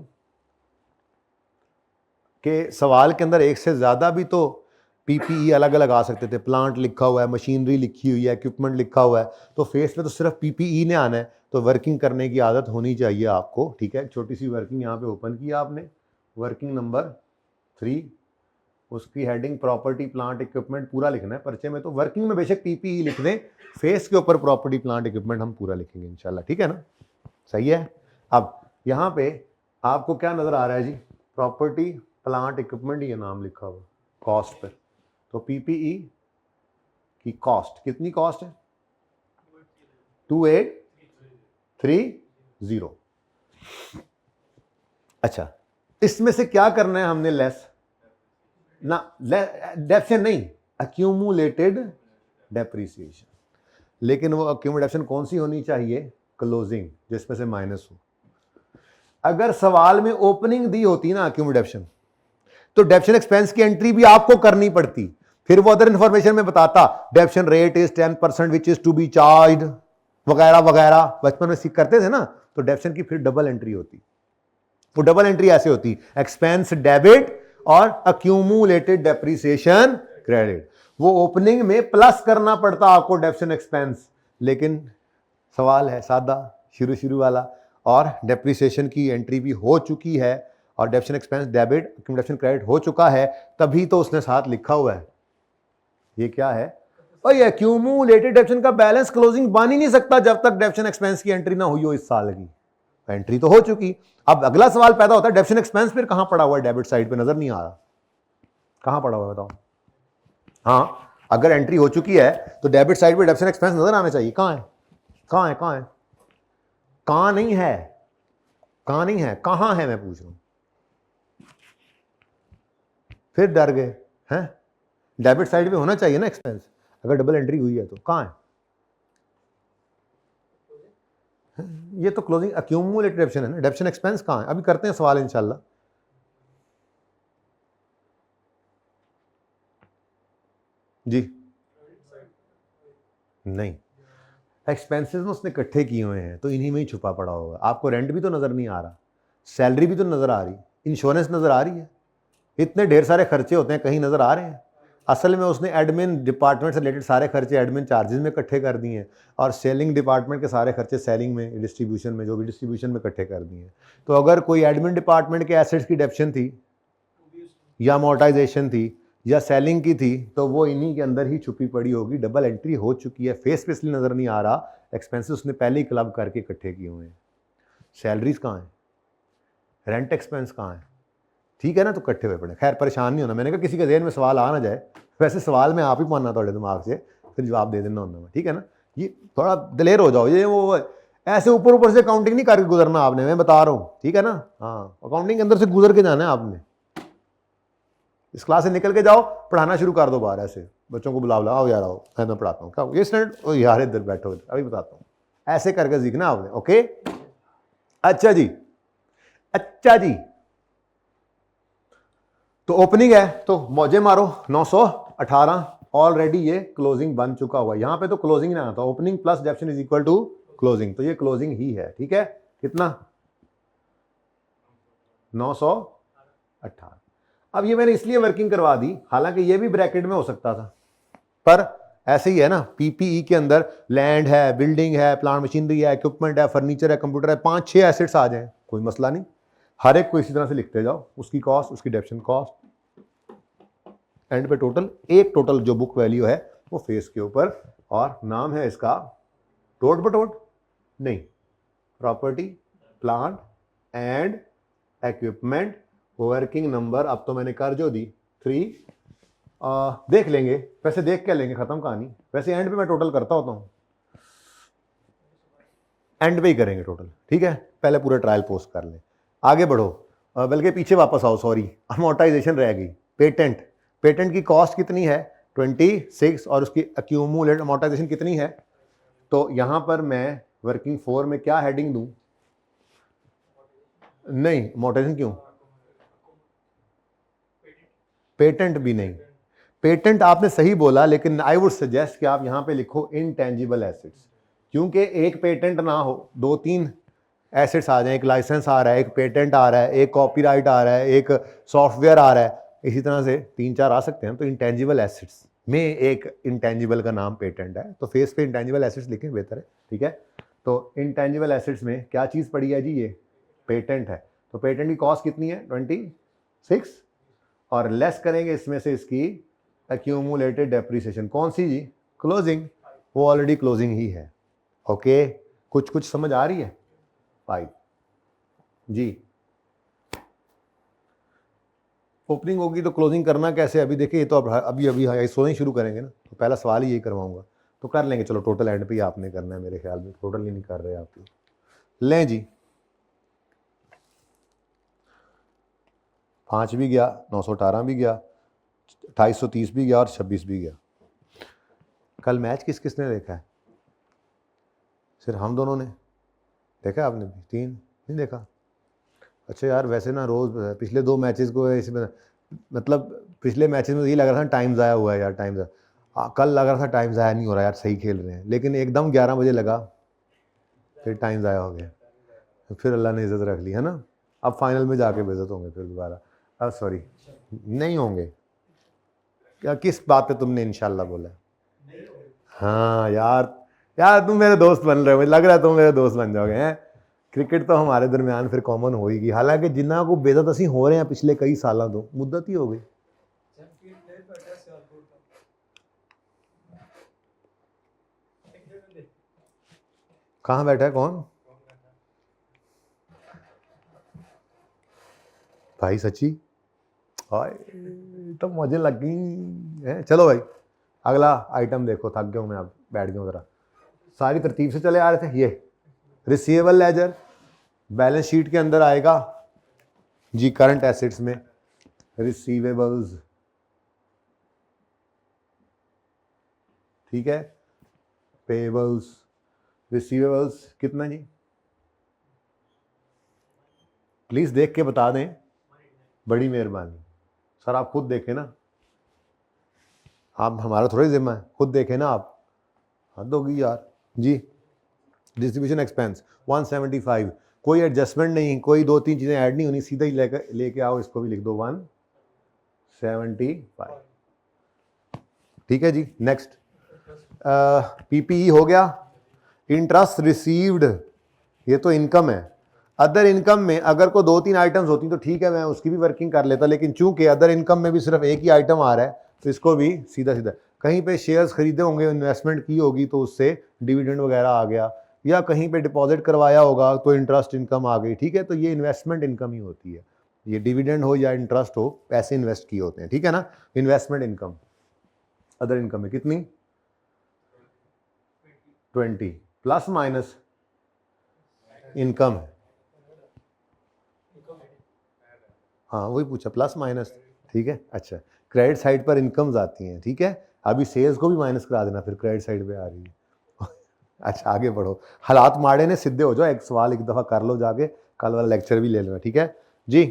कि सवाल के अंदर एक से ज्यादा भी तो पीपीई अलग अलग आ सकते थे, प्लांट लिखा हुआ है, मशीनरी लिखी हुई है, इक्विपमेंट लिखा हुआ है, तो फेस पे तो सिर्फ पीपीई ने आना है, तो वर्किंग करने की आदत होनी चाहिए आपको, ठीक है। छोटी सी वर्किंग यहाँ पे ओपन किया आपने, वर्किंग नंबर 3, उसकी हेडिंग प्रॉपर्टी प्लांट इक्विपमेंट पूरा लिखना है, पर्चे में तो वर्किंग में बेशक पीपीई लिख दें, फेस के ऊपर प्रॉपर्टी प्लांट इक्विपमेंट हम पूरा लिखेंगे इंशाल्लाह, ठीक है ना, सही है। अब यहाँ पे आपको क्या नजर आ रहा है जी, प्रॉपर्टी प्लांट इक्विपमेंट ये नाम लिखा हुआ कॉस्ट पर, तो पीपीई की कॉस्ट कितनी कॉस्ट है, 2830। अच्छा इसमें से क्या करना है हमने, लेस ना, डेप्शन नहीं, अक्यूमुलेटेड डेप्रीसिएशन, लेकिन वो अक्यूमुलेशन कौन सी होनी चाहिए, क्लोजिंग, जिसमें से माइनस हो। अगर सवाल में ओपनिंग दी होती ना अक्यूमुलेशन, तो डेप्शन एक्सपेंस की एंट्री भी आपको करनी पड़ती, फिर वो अदर इंफॉर्मेशन में बताता depreciation rate is 10% which is to be charge वगैरह वगैरह, बचपन में सीख करते थे ना, तो डेप्शन की फिर डबल एंट्री होती। वो डबल एंट्री ऐसे होती, एक्सपेंस डेबिट और अक्यूमुलेटेड डेप्रीसिएशन क्रेडिट, वो ओपनिंग में प्लस करना पड़ता आपको डेप्शन एक्सपेंस, लेकिन सवाल है सादा शुरू वाला, और डेप्रीसिएशन की एंट्री भी हो चुकी है और डेप्शन एक्सपेंस डेबिट अक्यूमुलेशन क्रेडिट हो चुका है, तभी तो उसने साथ लिखा हुआ है, ये क्या है भाई, अक्यूमुलेटेड डेप्शन का बैलेंस क्लोजिंग बन ही नहीं सकता जब तक डेप्शन एक्सपेंस की एंट्री ना हुई हो इस साल की, एंट्री तो हो चुकी। अब अगला सवाल पैदा होता है, डेप्शन एक्सपेंस फिर कहां पड़ा हुआ है, डेबिट साइड पे नजर नहीं आ रहा, कहां पड़ा हुआ है बताओ। हाँ अगर एंट्री हो चुकी है तो डेबिट साइड पे डेप्शन एक्सपेंस नजर आना चाहिए, कहां है, कहां है, कहां है, कहां नहीं है, कहां नहीं है, कहां है मैं पूछ रहा हूं, फिर डर गए हैं। डेबिट साइड में होना चाहिए ना एक्सपेंस, अगर डबल एंट्री हुई है तो कहाँ है? ये तो क्लोजिंग अक्यूमुलेटेड डेप्शन है ना, डेप्शन एक्सपेंस कहाँ है? अभी करते हैं सवाल इंशाल्लाह। जी नहीं, एक्सपेंसेस में उसने इकट्ठे किए हुए हैं तो इन्हीं में ही छुपा पड़ा होगा। आपको रेंट भी तो नज़र नहीं आ रहा, सैलरी भी तो नज़र आ रही, इंश्योरेंस नज़र आ रही है, इतने ढेर सारे खर्चे होते हैं, कहीं नज़र आ रहे हैं? असल में उसने एडमिन डिपार्टमेंट से रिलेटेड सारे खर्चे एडमिन चार्जेस में इकट्ठे कर दिए हैं, और सेलिंग डिपार्टमेंट के सारे खर्चे सेलिंग में, डिस्ट्रीब्यूशन में, जो भी डिस्ट्रीब्यूशन में इकट्ठे कर दिए हैं। तो अगर कोई एडमिन डिपार्टमेंट के एसेट्स की डेप्शन थी या अमोर्टाइजेशन थी या सेलिंग की थी, तो वो इन्हीं के अंदर ही छुपी पड़ी होगी, डबल एंट्री हो चुकी है, फेस पे इसलिए नज़र नहीं आ रहा, एक्सपेंसेस उसने पहले ही क्लब करके इकट्ठे किए हुए हैं। सैलरीज कहाँ है, रेंट एक्सपेंस कहाँ है? ठीक है ना, तो इकट्ठे हुए पड़े। खैर परेशान नहीं होना, मैंने कहा किसी के ज़हन में सवाल आ ना जाए, वैसे सवाल में आप ही पाना थोड़े दिमाग से, फिर जवाब दे देना होना, ठीक है ना। ये थोड़ा दिलेर हो जाओ, ये वो ऐसे ऊपर ऊपर से अकाउंटिंग नहीं करके गुजरना आपने, मैं बता रहा हूँ, ठीक है ना। हाँ, अकाउंटिंग के अंदर से गुजर के जाना है आपने। इस क्लास से निकल के जाओ, पढ़ाना शुरू कर दो बाहर, ऐसे बच्चों को बुला आओ यार आओ, मैं पढ़ाता हूँ। क्या ये स्टूडेंट, ओ यार इधर बैठो, अभी बताता हूँ, ऐसे करके सीखना आपने, ओके। अच्छा जी, अच्छा जी, तो ओपनिंग है तो मौजे मारो, 918 ऑलरेडी ये क्लोजिंग बन चुका हुआ है। यहां पे तो क्लोजिंग ना आता, opening plus depreciation is equal to closing, तो ये क्लोजिंग ही है, ठीक है। कितना? 918। अब ये मैंने इसलिए वर्किंग करवा दी, हालांकि ये भी ब्रैकेट में हो सकता था, पर ऐसे ही है ना, पीपीई के अंदर लैंड है, बिल्डिंग है, प्लांट मशीनरी है, इक्विपमेंट है, फर्नीचर है, कंप्यूटर है, 5-6 एसेट्स आ जाए कोई मसला नहीं, हर एक को इसी तरह से लिखते जाओ, उसकी कॉस्ट, उसकी डेप्शन कॉस्ट, एंड पे टोटल, एक टोटल जो बुक वैल्यू है वो फेस के ऊपर, और नाम है इसका टोट बटोट नहीं, property plant and equipment, working number. अब तो मैंने कर जो दी 3, देख लेंगे, वैसे देख के लेंगे, खत्म कहानी। वैसे एंड पे मैं टोटल करता होता हूँ, एंड पे ही करेंगे टोटल, ठीक है। पहले पूरा ट्रायल पोस्ट कर लें, आगे बढ़ो, बल्कि पीछे वापस आओ, सॉरी, अमोर्टाइजेशन रह गई। पेटेंट, पेटेंट की कॉस्ट कितनी है? 26, और उसकी अक्यूमुलेटेड अमोर्टाइजेशन कितनी है? तो यहां पर मैं वर्किंग 4 में क्या हेडिंग दूं? नहीं, अमोर्टाइजेशन क्यों? पेटेंट भी नहीं, पेटेंट आपने सही बोला, लेकिन आई वुड सजेस्ट कि आप यहां पे लिखो इनटेंजिबल एसेट्स, क्योंकि एक पेटेंट ना हो, 2-3 एसेट्स आ जाए, एक लाइसेंस आ रहा है, एक पेटेंट आ रहा है, एक कॉपीराइट आ रहा है, एक सॉफ्टवेयर आ रहा है, इसी तरह से 3-4 आ सकते हैं। तो इंटेंजिबल एसेट्स में एक इंटेंजिबल का नाम पेटेंट है, तो फेस पे इंटेंजिबल एसेट्स लिखें, बेहतर है, ठीक है। तो इंटेंजिबल एसेट्स में क्या चीज़ पड़ी है जी? ये पेटेंट है। तो पेटेंट की कॉस्ट कितनी है? 26, और लेस करेंगे इसमें से इसकी एक्यूमुलेटेड डेप्रिसिएशन, कौन सी जी? क्लोजिंग, वो ऑलरेडी क्लोजिंग ही है, ओके। कुछ समझ आ रही है? 5 जी। ओपनिंग होगी तो क्लोजिंग करना कैसे? अभी देखिए, ये तो अभी सोना ही शुरू करेंगे ना, तो पहला सवाल ही यही करवाऊंगा, तो कर लेंगे। चलो टोटल एंड पे ही आपने करना है, मेरे ख्याल में टोटल ही नहीं कर रहे आप लोग। लें जी, 5 भी गया, 918 भी गया, 2830 भी गया, और 26 भी गया। कल मैच किस किसने देखा है? सिर्फ हम दोनों ने देखा, आपने भी 3 नहीं देखा? अच्छा यार, वैसे ना रोज़ पिछले 2 मैचेस को इसमें, मतलब पिछले मैचेस में ये लग रहा था टाइम ज़ाया हुआ है यार, टाइम ज़ाया, कल लग रहा था टाइम ज़ाया नहीं हो रहा यार, सही खेल रहे हैं, लेकिन एकदम 11 बजे लगा, फिर टाइम ज़ाया हो गया, फिर अल्लाह ने इज़्ज़त रख ली, है ना। अब फाइनल में जाके बेइज्जत होंगे फिर दोबारा, अब सॉरी नहीं होंगे। क्या किस बात पे तुमने इंशाल्लाह बोला? हाँ यार, यार तुम मेरे दोस्त बन रहे हो, मुझे लग रहा है तुम मेरे दोस्त बन जाओगे हैं। क्रिकेट तो हमारे दरमियान फिर कॉमन होएगी, हालांकि जिन्ना को बेइज्जत असी हो रहे हैं पिछले कई सालों तो मुद्दत ही हो गई। कहाँ बैठा है कौन भाई? सच्ची तो मुझे लग गई है। चलो भाई, अगला आइटम देखो, थक गया हूँ मैं, अब बैठ गया हूँ ज़रा। सारी तरतीब से चले आ रहे थे। ये रिसीवेबल लेजर बैलेंस शीट के अंदर आएगा जी, करंट एसेट्स में रिसीवेबल्स, ठीक है, पेबल्स, रिसीवेबल्स कितना जी, प्लीज देख के बता दें, बड़ी मेहरबानी सर, आप खुद देखें ना, आप हमारा थोड़ा ही जिम्मा है, खुद देखें ना आप, हद होगी यार जी। डिस्ट्रीब्यूशन एक्सपेंस 175, कोई एडजस्टमेंट नहीं, कोई 2-3 चीजें ऐड नहीं होनी, सीधा ही लेके आओ, इसको भी लिख दो 175, ठीक है जी। नेक्स्ट पीपीई हो गया। इंटरेस्ट रिसीव्ड, ये तो इनकम है। अदर इनकम में अगर को 2-3 आइटम्स होती तो ठीक है, मैं उसकी भी वर्किंग कर लेता, लेकिन चूंकि अदर इनकम में भी सिर्फ एक ही आइटम आ रहा है तो इसको भी सीधा सीधा, कहीं पे शेयर्स खरीदे होंगे, इन्वेस्टमेंट की होगी तो उससे डिविडेंड वगैरह आ गया, या कहीं पे डिपॉजिट करवाया होगा तो इंटरेस्ट इनकम आ गई, ठीक है। तो ये इन्वेस्टमेंट इनकम ही होती है, ये डिविडेंड हो या इंटरेस्ट हो, पैसे इन्वेस्ट किए होते हैं, ठीक है ना। इन्वेस्टमेंट इनकम अदर इनकम में कितनी, 20 प्लस माइनस इनकम है, हाँ वही पूछा, प्लस माइनस, ठीक है। अच्छा, क्रेडिट साइड पर इनकम्स आती हैं, ठीक है। अभी सेल्स को भी माइनस करा देना, फिर क्रेडिट साइड पे आ रही है। अच्छा आगे बढ़ो, हालात माड़े ने सीधे हो जाओ, एक सवाल एक दफ़ा कर लो जाके, कल वाला लेक्चर भी ले लेना, ठीक है जी।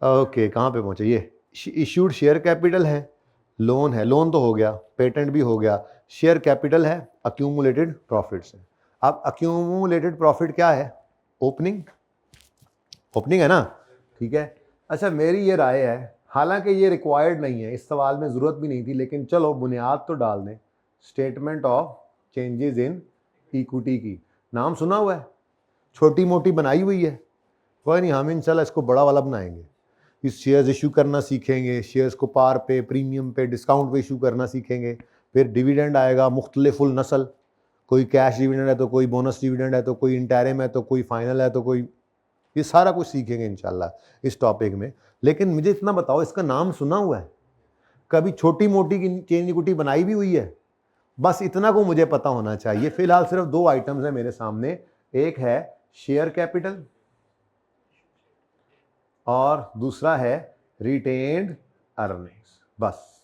ओके, कहाँ पे पहुँचे, ये इश्यूड शेयर कैपिटल है, लोन है, लोन तो हो गया, पेटेंट भी हो गया, शेयर कैपिटल है, अक्यूमुलेटेड प्रॉफिट्स है। अब अक्यूमुलेटेड प्रॉफिट क्या है, ओपनिंग, ओपनिंग है ना, ठीक है। अच्छा मेरी ये राय है, हालांकि ये रिक्वायर्ड नहीं है, इस सवाल में ज़रूरत भी नहीं थी, लेकिन चलो बुनियाद तो डाल दें। Statement of changes in equity की नाम सुना हुआ है, छोटी मोटी बनाई हुई है, कोई नहीं, हम इंशाल्लाह इसको बड़ा वाला बनाएंगे। इस शेयर्स इशू करना सीखेंगे, शेयर्स को पार पे, प्रीमियम पे, डिस्काउंट पे इशू करना सीखेंगे, फिर डिविडेंड आएगा मुख्तलिफुल नस्ल, कोई कैश डिविडेंड है तो कोई बोनस डिविडेंड है तो कोई इंटरिम है तो कोई फाइनल है तो कोई, ये सारा कुछ सीखेंगे इंशाल्लाह इस टॉपिक में। लेकिन मुझे इतना बताओ, इसका नाम सुना हुआ है कभी, छोटी मोटी चेंज इक्विटी बनाई भी हुई है, बस इतना को मुझे पता होना चाहिए। फिलहाल सिर्फ 2 आइटम्स हैं मेरे सामने, एक है शेयर कैपिटल और दूसरा है रिटेन्ड अर्निंग्स, बस।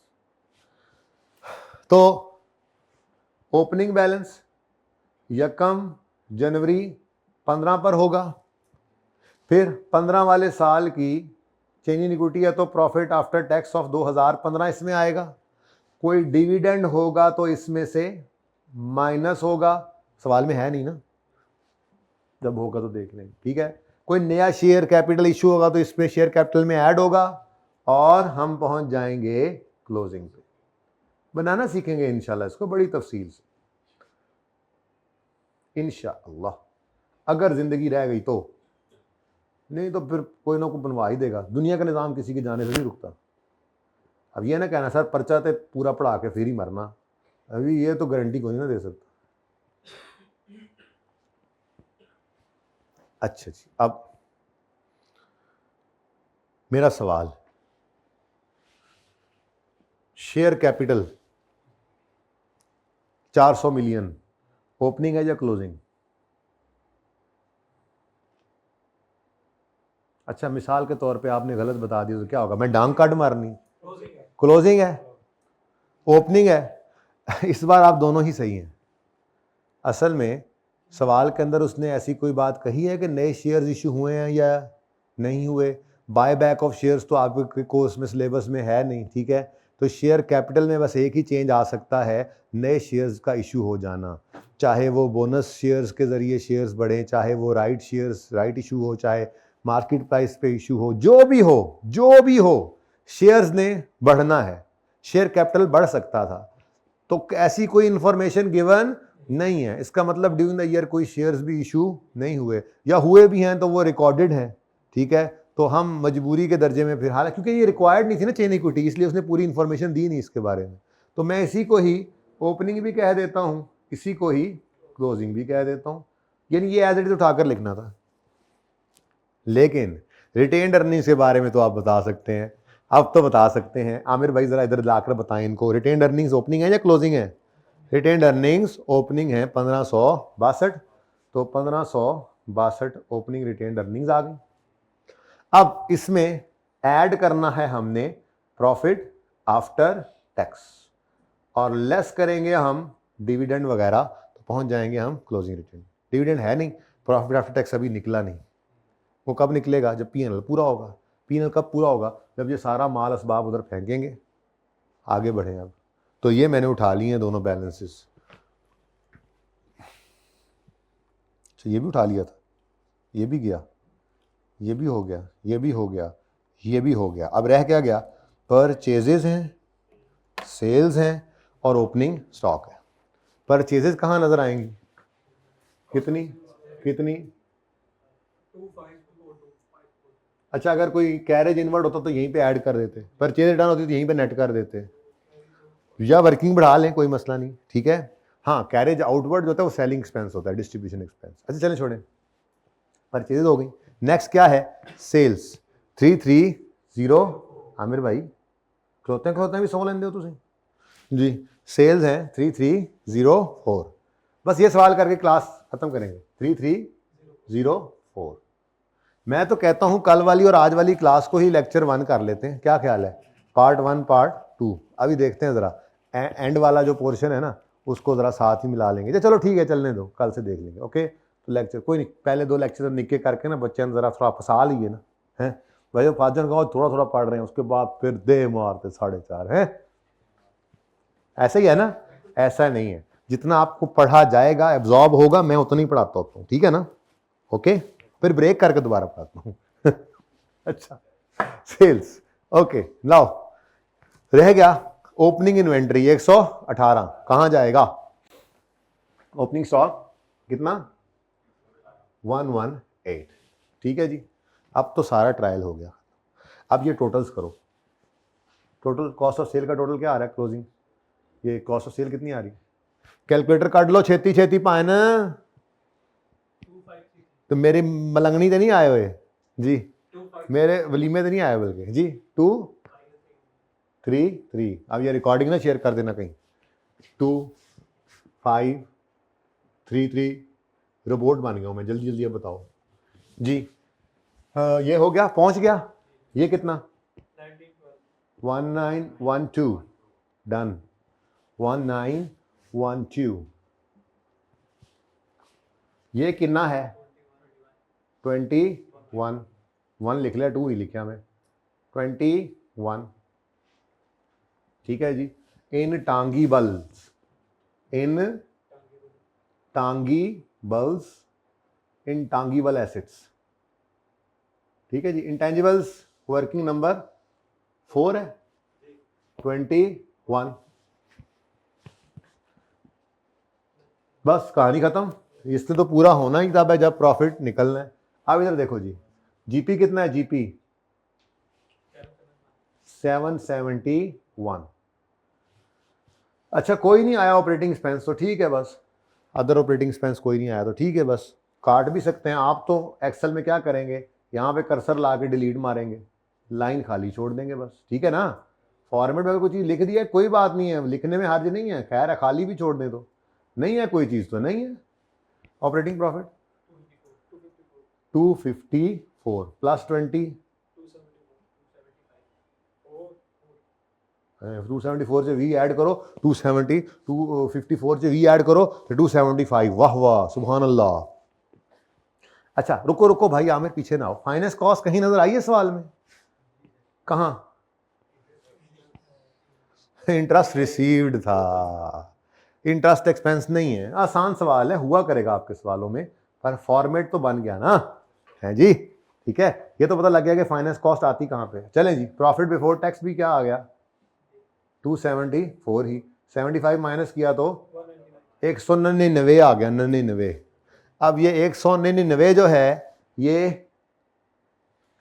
तो ओपनिंग बैलेंस 1 जनवरी 15 पर होगा, फिर 15 वाले साल की चेंज इन इक्विटी है तो प्रॉफिट आफ्टर टैक्स ऑफ 2015 इसमें आएगा, कोई डिविडेंड होगा तो इसमें से माइनस होगा, सवाल में है नहीं ना, जब होगा तो देख लेंगे, ठीक है। कोई नया शेयर कैपिटल इशू होगा तो इसमें शेयर कैपिटल में ऐड होगा, और हम पहुंच जाएंगे क्लोजिंग पे। बनाना सीखेंगे इंशाल्लाह इसको बड़ी तफसील से, इंशाअल्लाह, अगर जिंदगी रह गई तो, नहीं तो फिर कोई ना कोई बनवा ही देगा। दुनिया का निज़ाम किसी के जाने से नहीं रुकता। अब ये ना कहना सर पर्चा ते पूरा पढ़ा के फिर ही मरना, अभी ये तो गारंटी कोई ना दे सकता। अच्छा जी, अब मेरा सवाल, शेयर कैपिटल 400 मिलियन ओपनिंग है या क्लोजिंग? अच्छा मिसाल के तौर पे आपने गलत बता दिया तो क्या होगा, मैं डांग काट मारनी? क्लोजिंग है, ओपनिंग है। इस बार आप दोनों ही सही हैं। असल में सवाल के अंदर उसने ऐसी कोई बात कही है कि नए शेयर्स इशू हुए हैं या नहीं हुए, बाय बैक ऑफ शेयर्स तो आपके कोर्स में सिलेबस में है नहीं, ठीक है। तो शेयर कैपिटल में बस एक ही चेंज आ सकता है, नए शेयर्स का इशू हो जाना, चाहे वो बोनस शेयर्स के ज़रिए शेयर्स बढ़े, चाहे वो राइट शेयर्स राइट इशू हो, चाहे मार्केट प्राइस पे इशू हो, जो भी हो शेयर्स ने बढ़ना है, शेयर कैपिटल बढ़ सकता था। तो ऐसी कोई इंफॉर्मेशन गिवन नहीं है, इसका मतलब ड्यूरिंग द ईयर कोई शेयर्स भी इशू नहीं हुए, या हुए भी हैं तो वो रिकॉर्डेड हैं, ठीक है। तो हम मजबूरी के दर्जे में फिर, हालांकि क्योंकि ये रिक्वायर्ड नहीं थी ना चेन इक्विटी, इसलिए उसने पूरी इंफॉर्मेशन दी नहीं इसके बारे में, तो मैं इसी को ही ओपनिंग भी कह देता हूँ, इसी को ही क्लोजिंग भी कह देता हूँ, यानी ये एज इट इज उठाकर लिखना था। लेकिन रिटेन्ड अर्निंग्स के बारे में तो आप बता सकते हैं, अब तो बता सकते हैं। आमिर भाई जरा इधर लाकर बताएं इनको, रिटेन्ड अर्निंग्स ओपनिंग है या क्लोजिंग है? रिटेन्ड अर्निंग्स ओपनिंग है 1562, तो 1562 ओपनिंग रिटेन्ड अर्निंग्स आ गई। अब इसमें ऐड करना है हमने प्रॉफिट आफ्टर टैक्स और लेस करेंगे हम डिविडेंड वगैरह, तो पहुंच जाएंगे हम क्लोजिंग रिटर्न। डिविडेंड है नहीं, प्रॉफिट आफ्टर टैक्स अभी निकला नहीं, वो कब निकलेगा? जब पीएनएल पूरा होगा। पीएनएल कब पूरा होगा? जब ये सारा माल असबाब उधर फेंकेंगे। आगे बढ़े अब, तो ये मैंने उठा लिए हैं दोनों बैलेंसेस। तो ये भी उठा लिया था, ये भी गया, ये भी हो गया, ये भी हो गया, ये भी हो गया। अब रह क्या गया? परचेजेज हैं, सेल्स हैं और ओपनिंग स्टॉक है। परचेजेज कहाँ नजर आएंगी? कितनी कितनी? 2524। अच्छा, अगर कोई कैरेज इनवर्ड होता तो यहीं पे ऐड कर देते, परचेज रिटर्न होती तो यहीं पे नेट कर देते, या वर्किंग बढ़ा लें, कोई मसला नहीं, ठीक है। हाँ, कैरेज आउटवर्ड जो होता है वो सेलिंग एक्सपेंस होता है, डिस्ट्रीब्यूशन एक्सपेंस। अच्छा चलें छोड़ें, परचेज हो गई। नेक्स्ट क्या है? सेल्स 330। आमिर भाई खलोते भी सौ लेंदे हो तुम जी। सेल्स है 3304। बस ये सवाल करके क्लास खत्म करेंगे। 3304। मैं तो कहता हूं कल वाली और आज वाली क्लास को ही लेक्चर 1 कर लेते हैं, क्या ख्याल है? पार्ट 1 पार्ट 2 अभी देखते हैं जरा, एंड वाला जो पोर्शन है ना उसको जरा साथ ही मिला लेंगे। चलो ठीक है, चलने दो, कल से देख लेंगे। ओके, तो लेक्चर कोई नहीं, पहले 2 लेक्चर निके करके ना बच्चे ने जरा थोड़ा फंसा लिए ना, है भाई फाजर गाँव थोड़ा थोड़ा पढ़ रहे हैं, उसके बाद फिर दे मारते 4.5 है। ऐसा ही है ना? ऐसा नहीं है, जितना आपको पढ़ा जाएगा एब्जॉर्ब होगा, मैं उतना ही पढ़ाता होता हूँ, ठीक है ना? ओके, फिर ब्रेक करके दोबारा पढ़ाता हूँ। अच्छा, सेल्स ओके। लाओ, रह गया ओपनिंग इन्वेंट्री 118, कहां जाएगा? ओपनिंग स्टॉक कितना? 118। ठीक है जी, अब तो सारा ट्रायल हो गया। अब ये टोटल्स करो, टोटल कॉस्ट ऑफ सेल का टोटल क्या आ रहा है क्लोजिंग? ये कॉस्ट ऑफ सेल कितनी आ रही है? कैलकुलेटर काट लो, छेती छेती पाए ना। तो मेरी मलंगनी तो नहीं आए हुए जी, मेरे वलीमे तो नहीं आए बल्कि जी। 233। अब ये रिकॉर्डिंग ना शेयर कर देना कहीं। 2533। रोबोट बन गया हूं मैं, जल्दी जल्दी अब बताओ जी। ये हो गया, पहुंच गया। ये कितना? 1912। डन। 1912। ये कितना है? 21। 1 लिख लिया, 2 ही लिखा मैं। 21। ठीक है जी। इन टांगीबल्स, इन टांगीबल्स, इंटांगिबल एसेट्स। ठीक है जी। इंटेंजिबल्स वर्किंग नंबर 4 है, 21। बस कहानी खत्म। इससे तो पूरा होना ही था भाई जब प्रॉफिट निकलना है। अब इधर देखो जी, जीपी कितना है? जीपी 771। अच्छा, कोई नहीं आया ऑपरेटिंग एक्सपेंस तो ठीक है, बस अदर ऑपरेटिंग एक्सपेंस कोई नहीं आया तो ठीक है, बस काट भी सकते हैं आप। तो एक्सेल में क्या करेंगे, यहाँ पे कर्सर ला के डिलीट मारेंगे, लाइन खाली छोड़ देंगे बस, ठीक है ना? फॉर्मेट में अगर कोई चीज़ लिख दी है कोई बात नहीं है, लिखने में हर्ज नहीं है, खैर है, खाली भी छोड़ दें तो नहीं है कोई चीज़ तो नहीं है। ऑपरेटिंग प्रॉफिट 254 प्लस 20 274 से वी ऐड करो, 270 254 से वी ऐड करो तो 275। वाह वाह, सुभान अल्लाह। अच्छा रुको रुको भाई आमिर, पीछे ना आओ। फाइनेंस कॉस्ट कहीं नजर आई है सवाल में? कहां? इंटरेस्ट रिसीव्ड था, इंटरेस्ट एक्सपेंस नहीं है। आसान सवाल है, हुआ करेगा आपके सवालों में, पर फॉर्मेट तो बन गया ना, है जी? ठीक है, ये तो पता लग गया कि फाइनेंस कॉस्ट आती कहां पे। चलें जी, प्रॉफिट बिफोर टैक्स भी क्या आ गया? 274 ही, 75 माइनस किया तो 199 आ गया, 99। अब ये 199 जो है, ये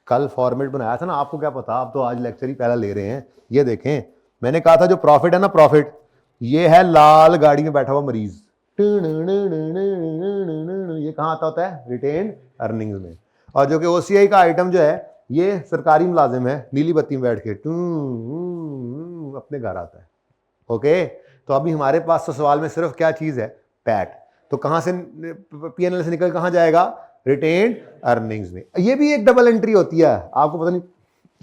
कल फॉर्मेट बनाया था ना, आपको क्या पता, आप तो आज लेक्चर ही पहला ले रहे हैं। ये देखें, मैंने कहा था जो प्रॉफिट है ना, प्रॉफिट ये है लाल गाड़ी में बैठा हुआ मरीज, ये कहाँ आता होता है? रिटेन अर्निंग्स में। और जो कि ओसीआई का आइटम जो है, ये सरकारी मुलाजिम है, नीली बत्ती में बैठ के अपने घर आता है। ओके, तो अभी हमारे पास तो सवाल में सिर्फ क्या चीज है? पैट। तो कहां से पीएनएल से निकल कहां जाएगा? रिटेन अर्निंग्स में। ये भी एक डबल एंट्री होती है, आपको पता नहीं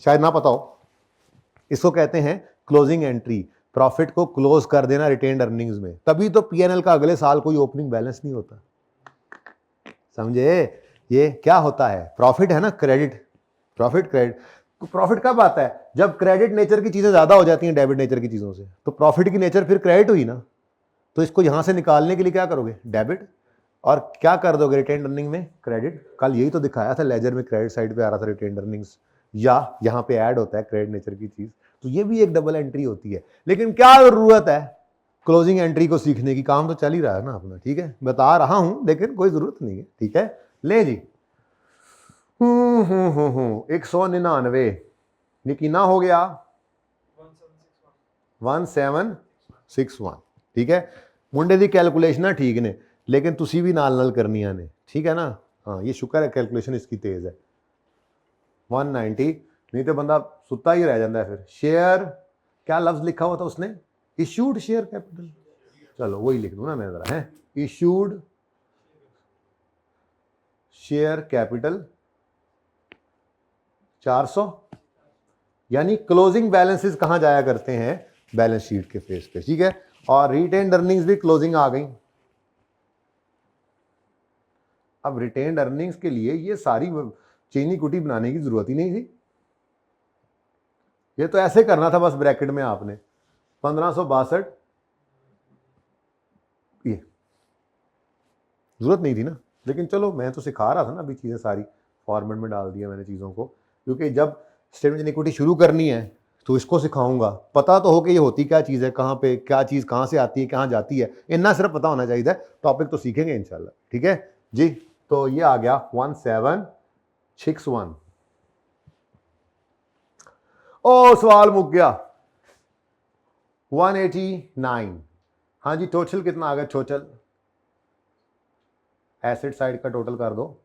शायद ना पता हो, इसको कहते हैं क्लोजिंग एंट्री। प्रॉफिट को क्लोज कर देना रिटेन्ड अर्निंग्स में, तभी तो पीएनएल का अगले साल कोई ओपनिंग बैलेंस नहीं होता। समझे? ये क्या होता है, प्रॉफिट है ना, क्रेडिट, प्रॉफिट क्रेडिट। प्रॉफिट कब आता है? जब क्रेडिट नेचर की चीजें ज्यादा हो जाती हैं डेबिट नेचर की चीजों से, तो प्रॉफिट की नेचर फिर क्रेडिट हुई ना, तो इसको यहां से निकालने के लिए क्या करोगे? डेबिट, और क्या कर दोगे रिटेन्ड अर्निंग में? क्रेडिट। कल यही तो दिखाया था, लेजर में क्रेडिट साइड पे आ रहा था रिटेन्ड अर्निंग्स, या यहाँ पे ऐड होता है क्रेडिट नेचर की चीज, तो ये भी एक डबल एंट्री होती है। लेकिन क्या जरूरत है क्लोजिंग एंट्री को सीखने की? काम तो चल ही रहा है ना अपना, ठीक है, बता रहा हूं, लेकिन कोई जरूरत नहीं है, ठीक है। ले जी 199 ये कितना हो गया? 1761, ठीक है। मुंडे दी कैलकुलेशन है ठीक ने, लेकिन तुसी भी नाल नाल करनिया ने, ठीक है ना। हाँ, ये शुक्र है कैलकुलेशन इसकी तेज है। 190, नहीं तो बंदा सुता ही रह जाता है फिर। शेयर, क्या लफ्ज लिखा हुआ था उसने? इश्यूड शेयर कैपिटल, चलो वही लिख दूं ना मैं जरा, है इश्यूड शेयर कैपिटल 400, यानी क्लोजिंग बैलेंसेस कहां जाया करते हैं? बैलेंस शीट के फेस पे, ठीक है। और रिटेन्ड अर्निंग्स भी क्लोजिंग आ गई। अब रिटेन्ड अर्निंग्स के लिए ये सारी चेनी कुटी बनाने की जरूरत ही नहीं थी, ये तो ऐसे करना था बस ब्रैकेट में आपने 1562, ये जरूरत नहीं थी ना। लेकिन चलो मैं तो सिखा रहा था ना, अभी चीजें सारी फॉर्मेट में डाल दिया मैंने चीजों को, क्योंकि जब स्टेटमेंट इक्विटी शुरू करनी है तो इसको सिखाऊंगा, पता तो हो कि ये होती क्या चीज़ है, कहाँ पे क्या चीज़ कहाँ से आती है, कहाँ जाती है, इतना सिर्फ पता होना चाहिए। टॉपिक तो सीखेंगे इंशाल्लाह, ठीक है जी। तो ये आ गया 1761। ओ सवाल मुक गया 189। हाँ जी, टोटल कितना आ गया? टोटल एसेट साइड का टोटल कर दो,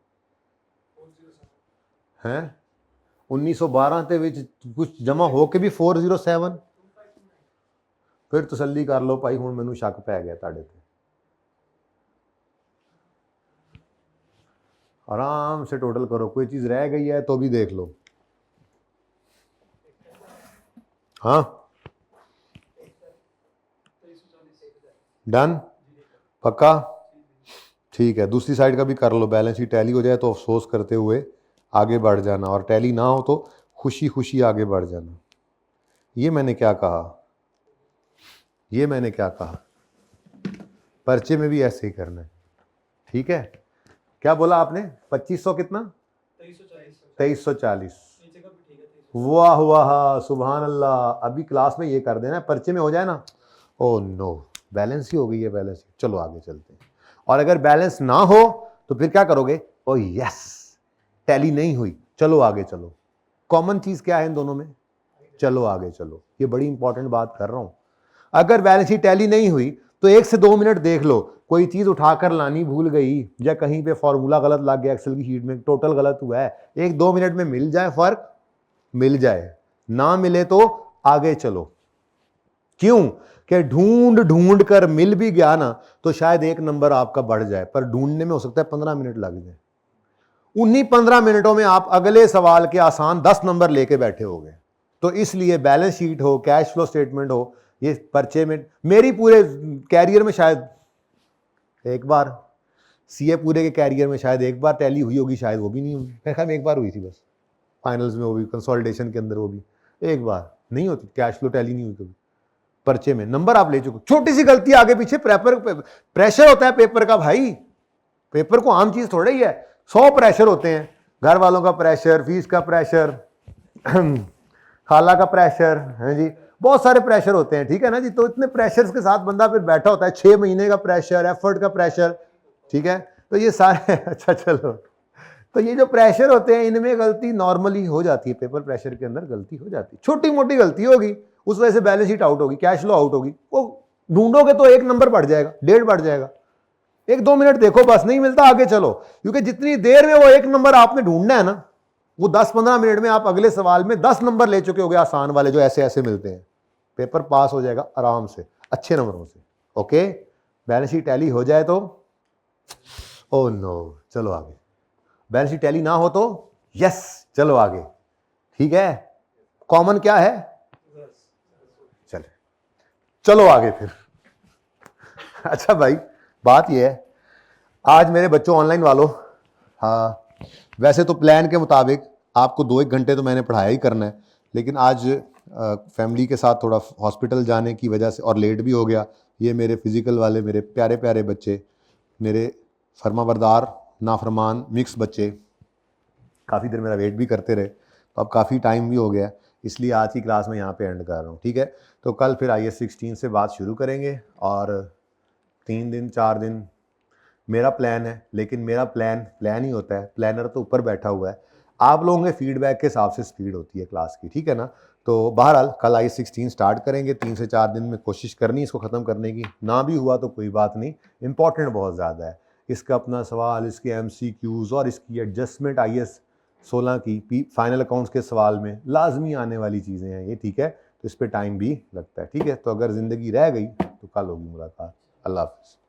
हैं 1912 ਦੇ ਵਿੱਚ ਕੁਝ ਜਮਾ ਹੋ ਕੇ ਵੀ 407। ਫਿਰ ਤਸੱਲੀ ਕਰ ਲਓ ਭਾਈ, ਹੁਣ ਮੈਨੂੰ ਸ਼ੱਕ ਪੈ ਗਿਆ ਤੁਹਾਡੇ ਤੇ। आराम से टोटल करो, कोई चीज रह गई है तो भी देख लो। हाँ डन, पक्का, ठीक है। दूसरी साइड का भी कर लो, बैलेंस शीट टैली हो जाए तो अफसोस करते हुए आगे बढ़ जाना, और टैली ना हो तो खुशी खुशी आगे बढ़ जाना। ये मैंने क्या कहा? ये मैंने क्या कहा? पर्चे में भी ऐसे ही करना है, ठीक है। क्या बोला आपने? 2500 कितना? 2340। वाह वाह सुभान अल्लाह। अभी क्लास में ये कर देना, पर्चे में हो जाए ना, ओ नो बैलेंस ही हो गई है, बैलेंस। चलो आगे चलते हैं। और अगर बैलेंस ना हो तो फिर क्या करोगे? ओ यस टैली नहीं हुई, चलो आगे चलो। कॉमन चीज क्या है इन दोनों में? चलो आगे चलो। ये बड़ी इंपॉर्टेंट बात कर रहा हूं। अगर बैलेंस शीट टैली नहीं हुई तो 1 से 2 मिनट देख लो, कोई चीज उठाकर लानी भूल गई या कहीं पे फॉर्मूला गलत लग गया, एक्सेल की शीट में टोटल गलत हुआ है, 1-2 मिनट में मिल जाए फर्क, मिल जाए, ना मिले तो आगे चलो। क्यों कि ढूंढ ढूंढ कर मिल भी गया ना तो शायद 1 नंबर आपका बढ़ जाए, पर ढूंढने में हो सकता है 15 मिनट लग जाए। उन्हीं 15 मिनटों में आप अगले सवाल के आसान 10 नंबर लेके बैठे होंगे। तो इसलिए बैलेंस शीट हो, कैश फ्लो स्टेटमेंट हो, ये पर्चे में, मेरी पूरे कैरियर में शायद एक बार, सीए पूरे के कैरियर में शायद एक बार टैली हुई होगी, शायद वो भी नहीं हुई। मेरे ख्याल में एक बार हुई थी बस, फाइनल्स में, वो भी कंसोलिडेशन के अंदर, वो भी एक बार, नहीं होती कैश फ्लो टैली नहीं हुई कभी। पर्चे में नंबर आप ले चुके, छोटी सी गलती आगे पीछे, प्रेशर होता है पेपर का भाई, पेपर को आम चीज थोड़ा ही है, 100 प्रेशर होते हैं, घर वालों का प्रेशर, फीस का प्रेशर, खाला का प्रेशर है जी, बहुत सारे प्रेशर होते हैं, ठीक है ना जी। तो इतने प्रेशर्स के साथ बंदा फिर बैठा होता है, 6 महीने का प्रेशर, एफर्ट का प्रेशर, ठीक है। तो ये सारे अच्छा चलो, तो ये जो प्रेशर होते हैं इनमें गलती नॉर्मली हो जाती है, पेपर प्रेशर के अंदर गलती हो जाती है, छोटी मोटी गलती होगी, उस वजह से बैलेंस शीट आउट होगी, कैश फ्लो आउट होगी, वो ढूंढोगे तो 1 नंबर बढ़ जाएगा, 1.5 बढ़ जाएगा। 1-2 मिनट देखो बस, नहीं मिलता आगे चलो, क्योंकि जितनी देर में वो 1 नंबर आपने ढूंढना है ना, वो 10-15 मिनट में आप अगले सवाल में 10 नंबर ले चुके होगे, आसान वाले जो ऐसे ऐसे मिलते हैं। पेपर पास हो जाएगा आराम से, अच्छे नंबरों से। ओके, बैलेंस शीट टैली हो जाए तो ओ नो चलो आगे, बैलेंस शीट टैली ना हो तो यस चलो आगे, ठीक है। कॉमन क्या है? चले चलो आगे फिर। अच्छा भाई, बात ये है, आज मेरे बच्चों ऑनलाइन वालों, हाँ वैसे तो प्लान के मुताबिक आपको 2-1 घंटे तो मैंने पढ़ाया ही करना है, लेकिन आज फैमिली के साथ थोड़ा हॉस्पिटल जाने की वजह से और लेट भी हो गया। ये मेरे फिजिकल वाले मेरे प्यारे प्यारे बच्चे, मेरे फरमाबरदार नाफरमान मिक्स बच्चे काफ़ी देर मेरा वेट भी करते रहे, तो अब काफ़ी टाइम भी हो गया, इसलिए आज की क्लास में यहाँ पे एंड कर रहा हूँ। ठीक है, तो कल फिर IAS 16 से बात शुरू करेंगे और 3 दिन 4 दिन मेरा प्लान है, लेकिन मेरा प्लान ही होता है, प्लानर तो ऊपर बैठा हुआ है, आप लोगों के फीडबैक के हिसाब से स्पीड होती है क्लास की। ठीक है ना, तो बहरहाल कल IAS 16 स्टार्ट करेंगे, 3 से 4 दिन में कोशिश करनी इसको ख़त्म करने की, ना भी हुआ तो कोई बात नहीं, इंपॉर्टेंट बहुत ज़्यादा है, इसका अपना सवाल, इसके MCQs और इसकी एडजस्टमेंट IAS 16 की फाइनल अकाउंट्स के सवाल में लाजमी आने वाली चीज़ें हैं ये। ठीक है, तो इस पर टाइम भी लगता है। ठीक है, तो अगर ज़िंदगी रह गई तो कल होगी मुलाकात। अल्लाह हाफ़िज़।